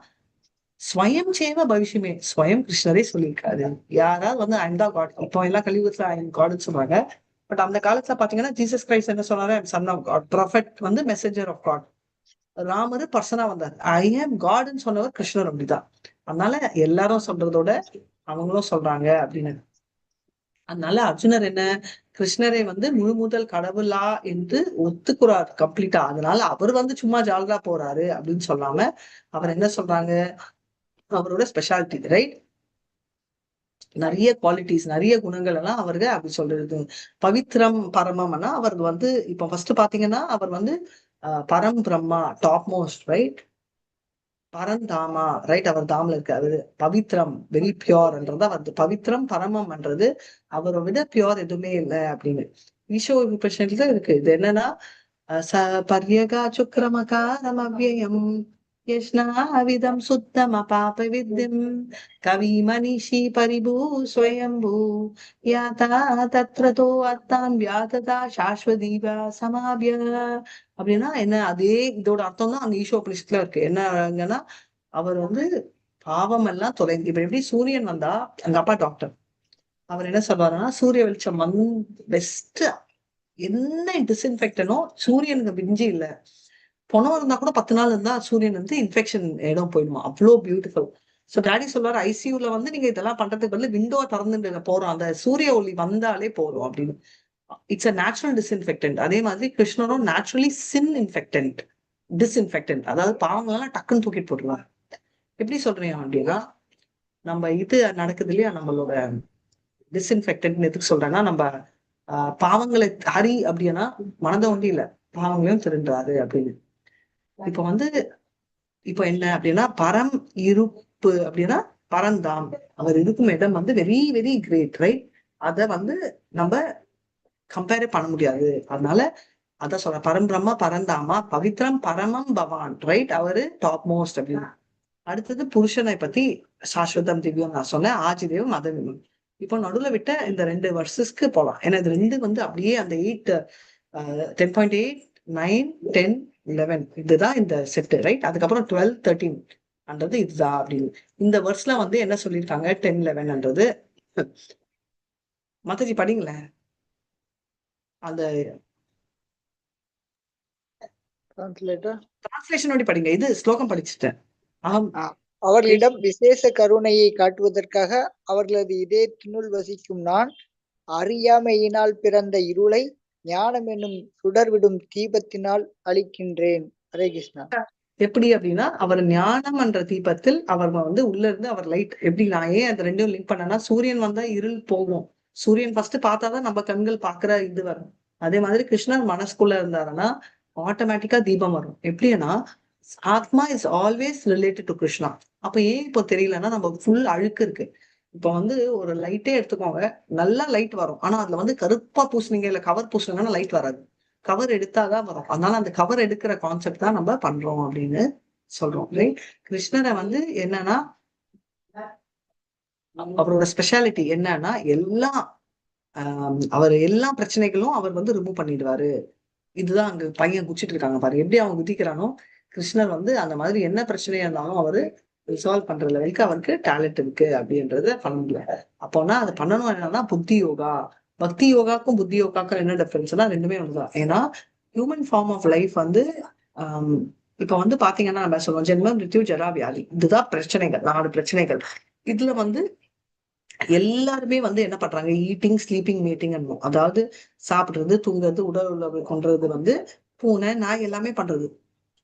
ஸ்வயம் சேவ பவிஷ்யமே, ஸ்வயம் கிருஷ்ணரே சொல்லியிருக்காரு. யாராவது வந்து ஐந்தா காட், இப்போ எல்லாம் கலியுகத்துல காட்னு சொல்றாங்க. பட் அந்த காலத்துல பாத்தீங்கன்னா ஜீசஸ் கிரைஸ்ட் என்ன சொன்னாரு, சன் ஆஃப் காட், ப்ராஃபெட் வந்து மெசேஞ்சர் ஆஃப் காட். ராமரு பர்சனா வந்தார். ஐ ஆம் காட்னு சொன்னவர் கிருஷ்ணர். அப்படிதான். அதனால எல்லாரும் சொல்றதோட அவங்களும் சொல்றாங்க அப்படின்னு. அதனால அர்ஜுனர் என்ன, கிருஷ்ணரை வந்து முழு முதல் கடவுளா என்று ஒத்துக்குறார் கம்ப்ளீட்டா. அதனால அவர் வந்து சும்மா ஜால்ரா போறாரு அப்படின்னு சொல்லாம அவர் என்ன சொல்றாங்க, அவரோட ஸ்பெஷாலிட்டி, ரைட்? நிறைய குவாலிட்டிஸ், நிறைய குணங்கள் எல்லாம் அவருக்கு அப்படி சொல்றது. பவித்ரம் பரமம்னா அவர் வந்து இப்ப ஃபர்ஸ்ட் பாத்தீங்கன்னா அவர் வந்து பரம் பிரம்மா டாப் மோஸ்ட், ரைட்? பரந்தாமா, ரைட்? அவர் தாம்ல இருக்காரு. பவித்ரம் வெரி பியோர்ன்றதா வருது. பவித்ரம் பரமம்ன்றது அவரை விட பியோர் எதுவுமே இல்லை அப்படின்னு. ஈஷோ பிரச்சனைல இருக்கு. இது என்னன்னா ச பர்யகா சுக்ரமகாரம் அவ்யயம் யஷ்னாவிதம் சுத்தம பாப வித்திம் கவி மனிஷி பரிபூ ஸ்வயம்பூ யாதா தத்ரதோ அர்த்தான் வியாததா சாஸ்வதீவா சமாபிய. அப்படின்னா என்ன, அதே இதோட அர்த்தம் தான் அந்த ஈஷோபனிஷத்துல இருக்கு. என்னங்கன்னா அவர் வந்து பாவம் எல்லாம் தொலைந்து. இப்ப எப்படி சூரியன் வந்தா, எங்க அப்பா டாக்டர், அவர் என்ன சொல்றாருன்னா சூரிய வெளிச்சம் வந்து பெஸ்ட், என்ன டிஸ்இன்ஃபெக்டனோ சூரியனுக்கு மிஞ்சி இல்ல. பணம் இருந்தா கூட 10 நாள் இருந்தா சூரியன் வந்து இன்ஃபெக்ஷன் இடம் போயிடுமா, அவ்வளோ பியூட்டிஃபுல். சோ டாடி சொல்றாரு, ஐசியூல வந்து நீங்க இதெல்லாம் பண்றதுக்கு பதில் விண்டோ திறந்துட்டு போறோம், அந்த சூரிய ஒளி வந்தாலே போறோம் அப்படின்னு. It's a natural disinfectant. அதே மாதிரி கிருஷ்ணரும் நேச்சுரலி சின் இன்ஃபெக்டன்ட், டிஸ்இன்ஃபெக்டன்ட். அதாவது பாவங்கள்லாம் டக்குன்னு தூக்கிட்டு போட்டுருவாங்க. எப்படி சொல்றீங்க அப்படின்னா, நம்ம இது நடக்குது இல்லையா, நம்மளோட டிஸ்இன்ஃபெக்டன்ட் எதுக்கு சொல்றேன்னா, நம்ம பாவங்களை ஹரி அப்படின்னா மனத ஒண்டி இல்ல, பாவங்களையும் திருன்றாரு அப்படின்னு. இப்ப வந்து இப்ப என்ன அப்படின்னா, பரம் இருப்பு அப்படின்னா பரந்தாம், அவர் இருக்கும் இடம் வந்து வெரி வெரி கிரேட், ரைட்? அத வந்து நம்ம கம்பேரே பண்ண முடியாது. அதனால அதான் சொல்ற, பரம்பிரம்மா பரந்தாமா பவித்ரம் பரமம் பவான், ரைட்? அவரு டாப் மோஸ்ட் அப்படின்னு. அடுத்தது புருஷனை பத்தி சாஸ்வதம் திவ்யம் நான் சொன்னேன், ஆஜிதேவம் மதவிமம். இப்போ நடுவுல விட்ட இந்த 2 வர்சஸ்க்கு போலாம். ஏன்னா இது 2 வந்து அப்படியே அந்த 10.8 9 10 11 இதுதான் இந்த செட்டு, ரைட்? அதுக்கப்புறம் 12 13 அன்றது இதுதான் அப்படின்னு. இந்த வருஷத்துல வந்து என்ன சொல்லியிருக்காங்க 10 11ன்றது. மத்தஜி படிங்களேன் அந்த டிரான்ஸ்லேட்டர். டிரான்ஸ்லேஷனோட படிங்க, இது ஸ்லோகம் படிச்சுட்டேன். அவர்களிடம் விசேஷ கருணையை காட்டுவதற்காக அவர்களது இதயத்தினுள் வசிக்கும் நான் அறியாமையினால் பிறந்த இருளை ஞானம் என்னும் சுடர்விடும் தீபத்தினால் அழிக்கின்றேன். ஹரே கிருஷ்ணா. எப்படி அப்படின்னா, அவர் ஞானம் என்ற தீபத்தில் அவர் வந்து உள்ள இருந்து அவர் லைட். எப்படி நான் ஏன் அந்த ரெண்டும் லிங்க் பண்ணேன்னா, சூரியன் வந்தா இருள் போகும், சூரியன் ஃபர்ஸ்ட் பார்த்தாதான் நம்ம கண்கள் பாக்குற இது வரும். அதே மாதிரி கிருஷ்ணர் மனசுக்குள்ள இருந்தாருன்னா ஆட்டோமேட்டிக்கா தீபம் வரும். எப்படின்னா, ஆத்மா is always related to Krishna. அப்ப ஏன் இப்போ தெரியலன்னா, நம்ம ஃபுல் அழுக்கு இருக்கு. இப்ப வந்து ஒரு லைட்டே எடுத்துக்கோங்க, நல்லா லைட் வரும். ஆனா அதுல வந்து கருப்பா பூசுனீங்க இல்ல கவர் பூசுனீங்கன்னா லைட் வராது. கவர் எடுத்தாதான் வரும். அதனால அந்த கவர் எடுக்கிற கான்செப்ட் தான் நம்ம பண்றோம் அப்படின்னு சொல்றோம், ரைட்? கிருஷ்ணரை வந்து என்னன்னா, அவரோட ஸ்பெஷாலிட்டி என்னன்னா, அவர் எல்லா பிரச்சனைகளும் அவர் வந்து ரிமூவ் பண்ணிடுவாரு. இதுதான் அங்க பையன் குச்சிட்டு இருக்காங்க பாரு, எப்படி அவன் குதிக்கிறானோ கிருஷ்ணர் வந்து அந்த மாதிரி என்ன பிரச்சனையா இருந்தாலும் அவரு ரிசால்வ் பண்ற லெவலுக்கு அவருக்கு டேலண்ட் இருக்கு அப்படின்றத பண்ண முடியாது. அப்போனா அதை பண்ணணும் என்னன்னா புத்தி யோகா. பக்தி யோகாக்கும் புத்தி யோகாக்கும் என்ன டிஃபரன்ஸ்னா, ரெண்டுமே ஒண்ணுதான். ஏன்னா ஹியூமன் ஃபார்ம் ஆஃப் லைஃப் வந்து இப்ப வந்து பாத்தீங்கன்னா நம்ம சொல்லுவோம் ஜென்மம் மிருத்யு ஜரா வியாதி, இதுதான் பிரச்சனைகள், 4 பிரச்சனைகள். இதுல வந்து எல்லாருமே வந்து என்ன பண்றாங்க, ஈட்டிங் ஸ்லீப்பிங் மீட்டிங், அதாவது சாப்பிடுறது தூங்குறது உடல் உறவு கொன்றது வந்து பூனை நாய் எல்லாமே பண்றது.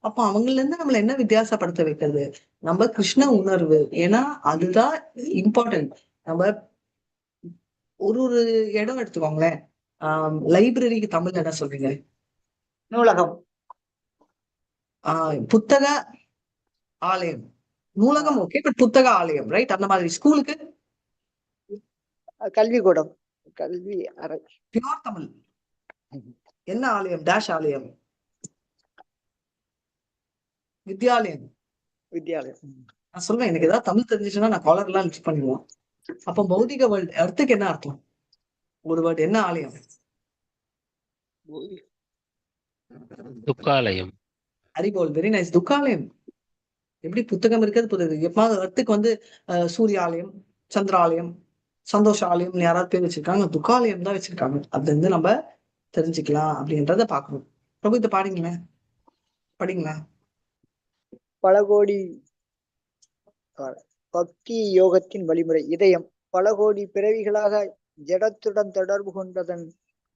அப்போ அவங்கள இருந்து நம்மள என்ன வித்தியாசப்படுத்த வைக்கிறது, நம்ம கிருஷ்ண உணர்வு. ஏன்னா அதுதான் இம்பார்ட்டன்ட். நம்ம ஒரு இடம் எடுத்துக்கோங்களேன், லைப்ரரிக்கு தமிழ்ல என்ன சொல்றீங்க? நூலகம். புத்தக ஆலயம். நூலகம் ஓகே, பட் புத்தக ஆலயம், ரைட்? அந்த மாதிரி ஸ்கூலுக்கு கல்விக்கூடம், கல்வி அறை. பியூர் தமிழ் என்ன ஆலயம்? டேஷ் ஆலயம், வித்யாலயம், வித்யாலயம். நான் சொல்லுவேன். எனக்கு ஏதாவது தமிழ் தெரிஞ்சிச்சுன்னா நான் காலர் எல்லாம் லிஸ்ட் பண்ணிடுவோம். அப்போ பௌதிக வேர்ல்ட் அர்த்துக்கு என்ன அர்த்தம்? ஒரு வேர்டு என்ன ஆலயம்? துக்காலயம். ஹரிபோல், வெரி நைஸ். துக்காலயம். எப்படி புத்தகம் இருக்கிறது புத்தது எப்பாவது அர்த்துக்கு வந்து சூரியாலயம், சந்திராலயம், சந்தோஷ ஆலயம் யாராவது பேர் வச்சிருக்காங்க, துக்காலயம் தான் வச்சிருக்காங்க. அது வந்து நம்ம தெரிஞ்சுக்கலாம் அப்படின்றத பாக்கணும். பிரபு இதை பாடிங்களேன், படிங்களேன். பல கோடி பக்தி யோகத்தின் வழிமுறை. இதயம் பல கோடி பிறவிகளாக ஜடத்துடன் தொடர்பு கொண்டதன்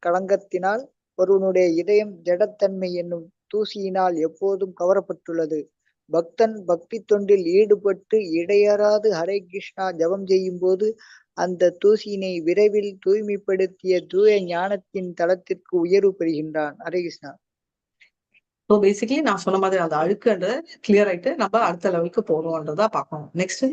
களங்கத்தினால் ஒருவனுடைய இதயம் ஜடத்தன்மை என்னும் தூசியினால் எப்போதும் கவரப்பட்டுள்ளது. பக்தன் பக்தி தொண்டில் ஈடுபட்டு இடையறாது ஹரே கிருஷ்ணா ஜபம் செய்யும் போது அந்த தூசியினை விரைவில் தூய்மைப்படுத்திய தூய ஞானத்தின் தளத்திற்கு உயர்வு பெறுகின்றான். ஹரே கிருஷ்ணா. ஸோ பேசிக்கலி நான் சொன்ன மாதிரி அந்த அழுக்குன்றத கிளியர் ஆயிட்டு நம்ம அடுத்த லெவலுக்கு போறோம்ன்றதா பார்க்கணும். நெக்ஸ்ட்,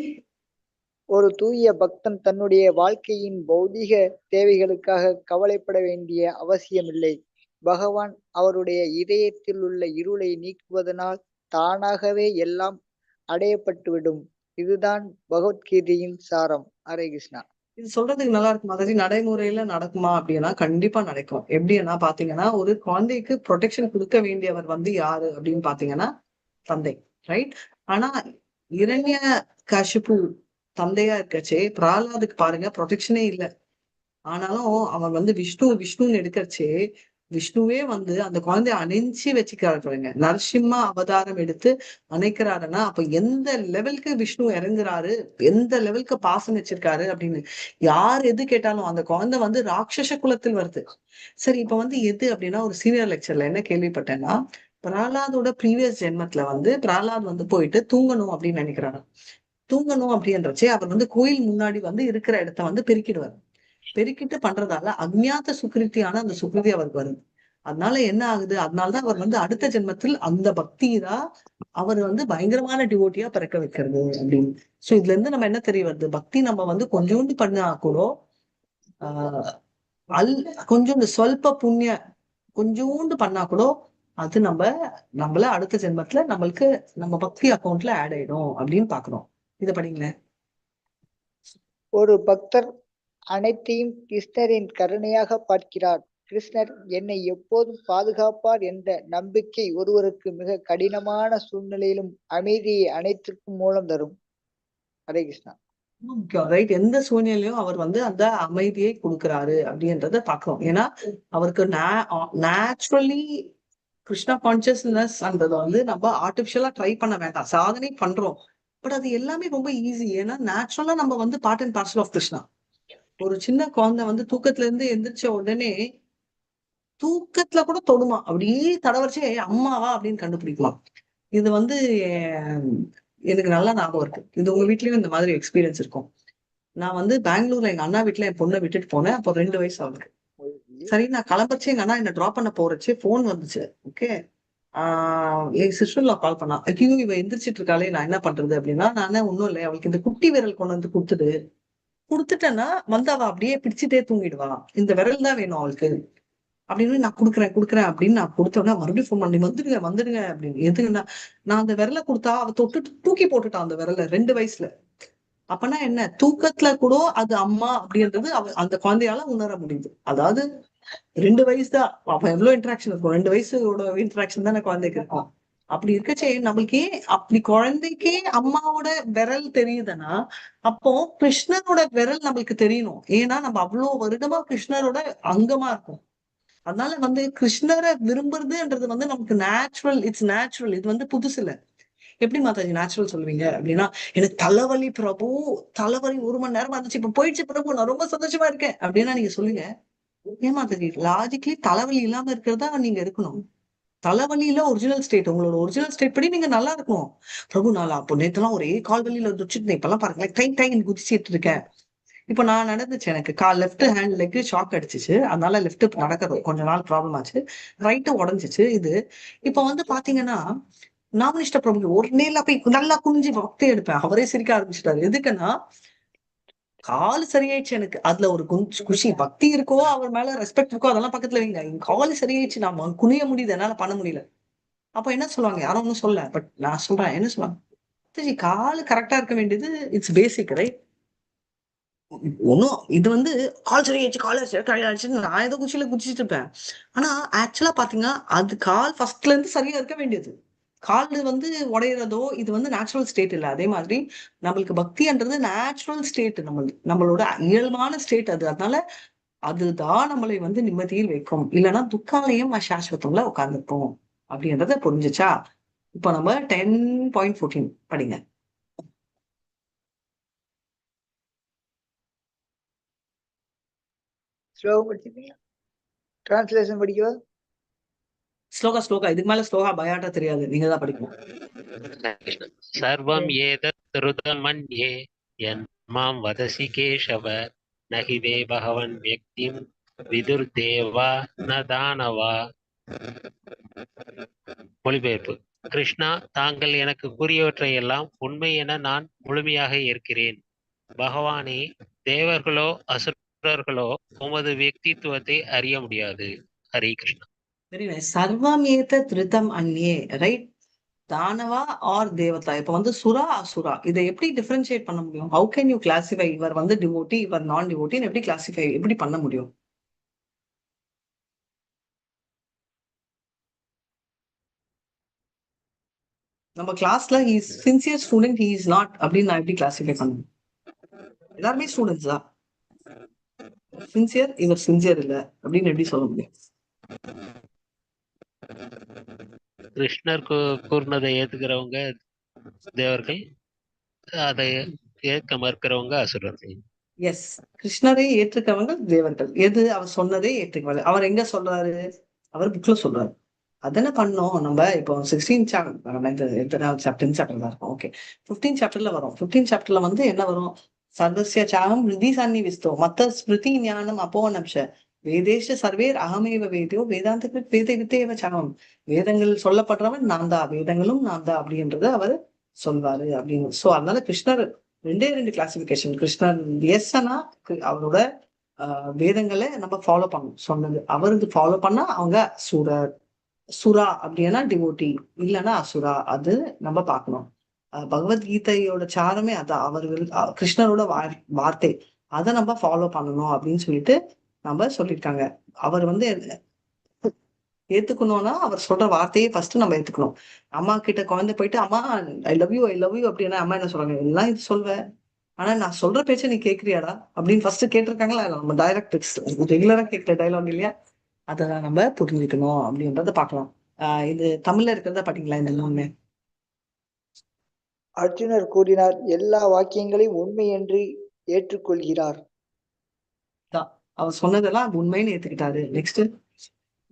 ஒரு தூய பக்தன் தன்னுடைய வாழ்க்கையின் பௌதிக தேவைகளுக்காக கவலைப்பட வேண்டிய அவசியமில்லை. பகவான் அவருடைய இதயத்தில் உள்ள இருளை நீக்குவதனால் தானாகவே எல்லாம் அடையப்பட்டுவிடும். இதுதான் பகவத்கீதையின் சாரம். ஹரே கிருஷ்ணா. இது சொல்றதுக்கு நல்லா இருக்கும். அதாவது நடைமுறையில நடக்குமா அப்படின்னா கண்டிப்பா நடக்கும். எப்படின்னா பாத்தீங்கன்னா, ஒரு குழந்தைக்கு ப்ரொடெக்ஷன் கொடுக்க வேண்டியவர் வந்து யாரு அப்படின்னு பாத்தீங்கன்னா தந்தை, ரைட்? ஆனா இரண்ய கஷிப்பு தந்தையா இருக்கச்சே பிரகலாதுக்கு பாருங்க ப்ரொடெக்ஷனே இல்லை. ஆனாலும் அவன் வந்து விஷ்ணுன்னு எடுக்கச்சே விஷ்ணுவே வந்து அந்த குழந்தைய அணைஞ்சி வச்சுக்கிறாரு பாருங்க. நரசிம்ம அவதாரம் எடுத்து அணைக்கிறாருன்னா அப்ப எந்த லெவலுக்கு விஷ்ணு இறங்குறாரு, எந்த லெவலுக்கு பாசம் வச்சிருக்காரு அப்படின்னு. யார் எது கேட்டாலும் அந்த குழந்தை வந்து ராட்சச குலத்தில் வருது. சரி, இப்ப வந்து எது அப்படின்னா, ஒரு சீனியர் லெக்சர்ல என்ன கேள்விப்பட்டேன்னா, பிரகலாதோட ப்ரீவியஸ் ஜென்மத்துல வந்து பிரகலாத் வந்து போயிட்டு தூங்கணும் அப்படின்னு நினைக்கிறாரு. தூங்கணும் அப்படின்றச்சே அவர் வந்து கோயில் முன்னாடி வந்து இருக்கிற இடத்த வந்து பெருக்கிடுவார். பெருக்கிட்டு பண்றதால அஜ்ஞாத சுக்ரித்தியான அந்த சுக்ரிதி அவருக்கு வருது. அதனால என்ன ஆகுது, அதனாலதான் அவர் வந்து அடுத்த ஜென்மத்தில் அந்த பக்தி தான் அவர் வந்து பயங்கரமான டிவோட்டியா பிறக்க வைக்கிறது அப்படின்னு. சோ இதுல இருந்து நம்ம என்ன தெரிய வருது, பக்தி நம்ம வந்து கொஞ்சோண்டு பண்ணா கூட ஆஹ் கொஞ்சம் இந்த சொல்ப புண்ணிய கொஞ்சோண்டு பண்ணா கூட அது நம்மள அடுத்த ஜென்மத்துல நம்மளுக்கு நம்ம பக்தி அக்கௌண்ட்ல ஆட் ஆயிடும் அப்படின்னு பாக்குறோம். இத படிங்களேன். ஒரு பக்தர் அனைத்தையும் கிருஷ்ணரின் கருணையாக பார்க்கிறார். கிருஷ்ணர் என்னை எப்போதும் பாதுகாப்பார் என்ற நம்பிக்கை ஒருவருக்கு மிக கடினமான சூழ்நிலையிலும் அமைதியை அனைத்திற்கும் மூலம் தரும். ஹரே கிருஷ்ணா. ரைட், எந்த சூழ்நிலையும் அவர் வந்து அந்த அமைதியை கொடுக்கிறாரு அப்படின்றத பாக்குறோம். ஏன்னா அவருக்கு நேச்சுரலி கிருஷ்ணா கான்சியஸ்னஸ் அன்றதை வந்து நம்ம ஆர்டிபிஷியலா ட்ரை பண்ண வேண்டாம், சாதனை பண்றோம். பட் அது எல்லாமே ரொம்ப ஈஸி. ஏன்னா நேச்சுரலா நம்ம வந்து part and parcel of Krishna. ஒரு சின்ன குழந்தை வந்து தூக்கத்துல இருந்து எந்திரிச்ச உடனே தூக்கத்துல கூட தொடுமா, அப்படியே தடவரிச்சே அம்மாவா அப்படின்னு கண்டுபிடிக்கலாம். இது வந்து எனக்கு நல்லா ஞாபகம் இருக்கு. இது உங்க வீட்லயும் இந்த மாதிரி எக்ஸ்பீரியன்ஸ் இருக்கும். நான் வந்து பெங்களூர்ல எங்க அண்ணா வீட்டுல என் பொண்ணை விட்டுட்டு போனேன். அப்போ 2 வயசு அவளுக்கு. சரி, நான் கிளம்பச்சு எங்க அண்ணா என்ன டிராப் பண்ண போறச்சு போன் வந்துச்சு. ஓகே, என் சிஸ்டர்ல கால் பண்ணா, ஐயோ இவ எந்திரிச்சிட்டு இருக்காளே நான் என்ன பண்றது அப்படின்னா, நான் ஒண்ணும் இல்லை, அவளுக்கு இந்த குட்டி விரல் கொண்டு வந்து கொடுத்துட்டேன்னா வந்து அவ அப்படியே பிடிச்சிட்டே தூங்கிடுவா, இந்த விரல் தான் வேணும் அவளுக்கு அப்படின்னு நான் குடுக்குறேன் அப்படின்னு நான் கொடுத்தோன்னா மறுபடியும் ஃபோன் பண்ணி வந்துடுங்க அப்படின்னு. எதுக்குன்னா நான் அந்த விரலை கொடுத்தா அவ தொட்டுட்டு தூக்கி போட்டுட்டான் அந்த விரலை 2 வயசுல. அப்பனா என்ன, தூக்கத்துல கூட அது அம்மா அப்படின்றது அந்த குழந்தையால உணர முடியுது. அதாவது 2 வயசு தான், அப்ப எவ்வளவு இன்டராக்ஷன் இருக்கும், 2 வயசோட இன்டராக்ஷன் தானே குழந்தைக்கு இருக்கும். அப்படி இருக்கச்சே நம்மளுக்கே அப்படி குழந்தைக்கே அம்மாவோட விரல் தெரியுதுன்னா அப்போ கிருஷ்ணரோட விரல் நம்மளுக்கு தெரியணும். ஏன்னா நம்ம அவ்வளவு வருடமா கிருஷ்ணரோட அங்கமா இருக்கும். அதனால வந்து கிருஷ்ணரை விரும்புறதுன்றது வந்து நமக்கு நேச்சுரல், இட்ஸ் நேச்சுரல். இது வந்து புதுசு இல்ல. எப்படி மாதாஜி நேச்சுரல் சொல்லுவீங்க அப்படின்னா, எனக்கு தலைவலி பிரபு, தலைவலி 1 மணி நேரமா இருந்துச்சு, இப்ப போயிடுச்சு பிரபு, நான் ரொம்ப சந்தோஷமா இருக்கேன் அப்படின்னா நீங்க சொல்லுங்க. ஏன் மாதாஜி, லாஜிக்கலி தலைவலி இல்லாம இருக்கிறதா நீங்க இருக்கணும். தலைவலியில ஒரிஜினல் ஸ்டேட், உங்களோட ஒரிஜினல் ஸ்டேட் படி நீங்க நல்லா இருக்கணும். பிரபு நான் அப்போ நேத்தெல்லாம் ஒரே கால் வலியில இருந்துச்சு, இப்பெல்லாம் பாருங்களேன் டைம் குதிச்சிட்டு இருக்கேன். இப்ப நான் நடந்துச்சு, எனக்கு லெஃப்ட் ஹேண்ட் லெக் ஷாக் அடிச்சிச்சு, அதனால லெஃப்ட் நடக்கிறது கொஞ்ச நாள் ப்ராப்ளம் ஆச்சு, ரைட்டு உடஞ்சிச்சு. இது இப்ப வந்து பாத்தீங்கன்னா நாமனிஷ்ட பிரபு ஒரு நேர்ல போய் நல்லா குனிஞ்சு பக்தி எடுப்பேன். அவரே சிரிக்க ஆரம்பிச்சிட்டாரு. எதுக்குன்னா கால் சரியாயிடுச்சு எனக்கு. அதுல ஒரு குஷி, பக்தி இருக்கோ அவர் மேல ரெஸ்பெக்ட் இருக்கோ அதெல்லாம் பக்கத்துல வைங்க, கால் சரியாயிடுச்சு, நாம குனிய முடியுது, என்னால பண்ண முடியல. அப்ப என்ன சொல்லுவாங்க, யாரும் ஒன்னும் சொல்ல, பட் நான் சொல்றேன் என்ன சொல்லுவாங்க, கால் கரெக்டா இருக்க வேண்டியது இட்ஸ் பேசிக், ரைட்? ஒன்னும் இது வந்து கால் சரியாயிடுச்சு நான் ஏதோ குச்சியில குச்சிட்டு இருப்பேன். ஆனா ஆக்சுவலா பாத்தீங்கன்னா அது கால் ஃபர்ஸ்ட்ல இருந்து சரியா இருக்க வேண்டியது. கால் வந்து உடையிறதோ இது வந்து நேச்சுரல் ஸ்டேட் இல்ல. அதே மாதிரி நம்மளுக்கு பக்தின்றது நேச்சுரல் ஸ்டேட், நம்மளோட இயல்பான ஸ்டேட் அது. அதனால அதுதான் நம்மளை வந்து நிம்மதியில் வைக்கும். இல்லைன்னா துக்காலயம் சாஸ்வத்தம்ல உட்கார்ந்துருப்போம் அப்படின்றத புரிஞ்சுச்சா? இப்போ நம்ம 10.14 படிங்க. ஸ்லோகம் படிச்சிருக்கீங்களா? டிரான்ஸ்லேஷன் படிக்கவா? ஸ்லோகா இதுக்கு மேல ஸ்லோகா பயாட்டா தெரியாது, நீங்க தான் படிக்கணும். சர்வம் ஏதத் ருதமன்யே யன்மாம் வதசி கேசவ நஹிதே பகவன் வியக்திம் விதுர்தேவா ந தானவா. மொழிபெயர்ப்பு. கிருஷ்ணா, தாங்கள் எனக்கு கூறியவற்றை எல்லாம் உண்மை என நான் முழுமையாக ஏற்கிறேன். பகவானே, தேவர்களோ அசுரர்களோ உமது வியக்தித்துவத்தை அறிய முடியாது. ஹரே கிருஷ்ணா. Very nice. சர்வம் ஏத திருத்தம் அந்நியே, ரைட்? தானவா ஆர் தேவதா. இப்ப வந்து சுரா அசுரா இதை எப்படி டிஃபரன்ஷியேட் பண்ண முடியும்? ஹவு கேன் யூ கிளாசிஃபை இவர் வந்து டிவோட்டி இவர் நான் டிவோட்டின்னு எப்படி கிளாசிஃபை எப்படி பண்ண முடியும்? நம்ம கிளாஸ்ல he is sincere student, he is not அப்படின்னு நான் எப்படி கிளாசிஃபை பண்ணுவேன்? எல்லாருமே ஸ்டூடெண்ட்ஸ் தான். சின்சியர், இவர் சின்சியர் இல்ல அப்படின்னு எப்படி சொல்ல முடியும்? கிருஷ்ணர் கூறினதை ஏத்துக்கிறவங்க தேவர்கள், அதை ஏற்க மறுக்கிறவங்க அசுரர்கள். எஸ், கிருஷ்ணரை ஏற்றுக்கவங்க தேவர்கள். எது அவர் சொன்னதே ஏற்றுக்கவங்க. அவர் எங்க சொல்றாரு? அவர் புக்ல சொல்றாரு. அதென்ன பண்ணோம் நம்ம இப்போ 16 சாப்டர் தான் இருக்கும். ஓகே, 15 சாப்டர்ல வரும். 15 சாப்டர்ல வந்து என்ன வரும்? சர்வஸ்ய சாகம் ஹிருதி சன்னிவிஸ்தோ மத்த ஸ்மிருதி ஞானம் அப்போனம்ஷ வேதேஷ சர்வேர் அகமேவ வேதியோ வேதாந்த வேத வித்தேவ சாகம். வேதங்கள் சொல்லப்படுறவன் நான் தான், வேதங்களும் நான் தான் அப்படின்றத அவர் சொல்வாரு அப்படின்னு. சோ அதனால கிருஷ்ணர் 2 கிளாசிபிகேஷன். கிருஷ்ணர் எஸ்னா அவரோட வேதங்களை நம்ம ஃபாலோ பண்ணணும் சொன்னது. அவருக்கு ஃபாலோ பண்ணா அவங்க சுரா அப்படின்னா டிவோட்டி, இல்லைன்னா அசுரா. அது நம்ம பார்க்கணும். பகவத்கீதையோட சாரமே அதான். அவர்கள் கிருஷ்ணரோட வார்த்தை அதை நம்ம ஃபாலோ பண்ணணும் அப்படின்னு சொல்லிட்டு நம்ம சொல்லியிருக்காங்க. அவர் வந்து ஏத்துக்கணும்னா அவர் சொல்ற வார்த்தையே ஃபர்ஸ்ட் நம்ம ஏத்துக்கணும். அம்மா கிட்ட குழந்தை போயிட்டு அம்மா ஐ லவ் யூ அப்படின்னா அம்மா என்ன சொல்றாங்க? எல்லாம் இது சொல்வேன், ஆனா நான் சொல்ற பேச்ச நீ கேக்குறியாடா அப்படின்னு ஃபர்ஸ்ட் கேட்டிருக்காங்களா? நம்ம டைரக்ட் ரெகுலரா கேட்கிற டைலாக் இல்லையா? அதெல்லாம் நம்ம புரிஞ்சுக்கணும் அப்படின்றத பார்க்கலாம். இது தமிழ்ல இருக்கிறத பாத்தீங்களா இந்த 3? அர்ஜுனர் கூறினார், எல்லா வாக்கியங்களையும் உண்மை என்று ஏற்றுக்கொள்கிறார். அவர் சொன்னதெல்லாம் உண்மைன்னு ஏத்துக்கிட்டாரு. நெக்ஸ்ட்,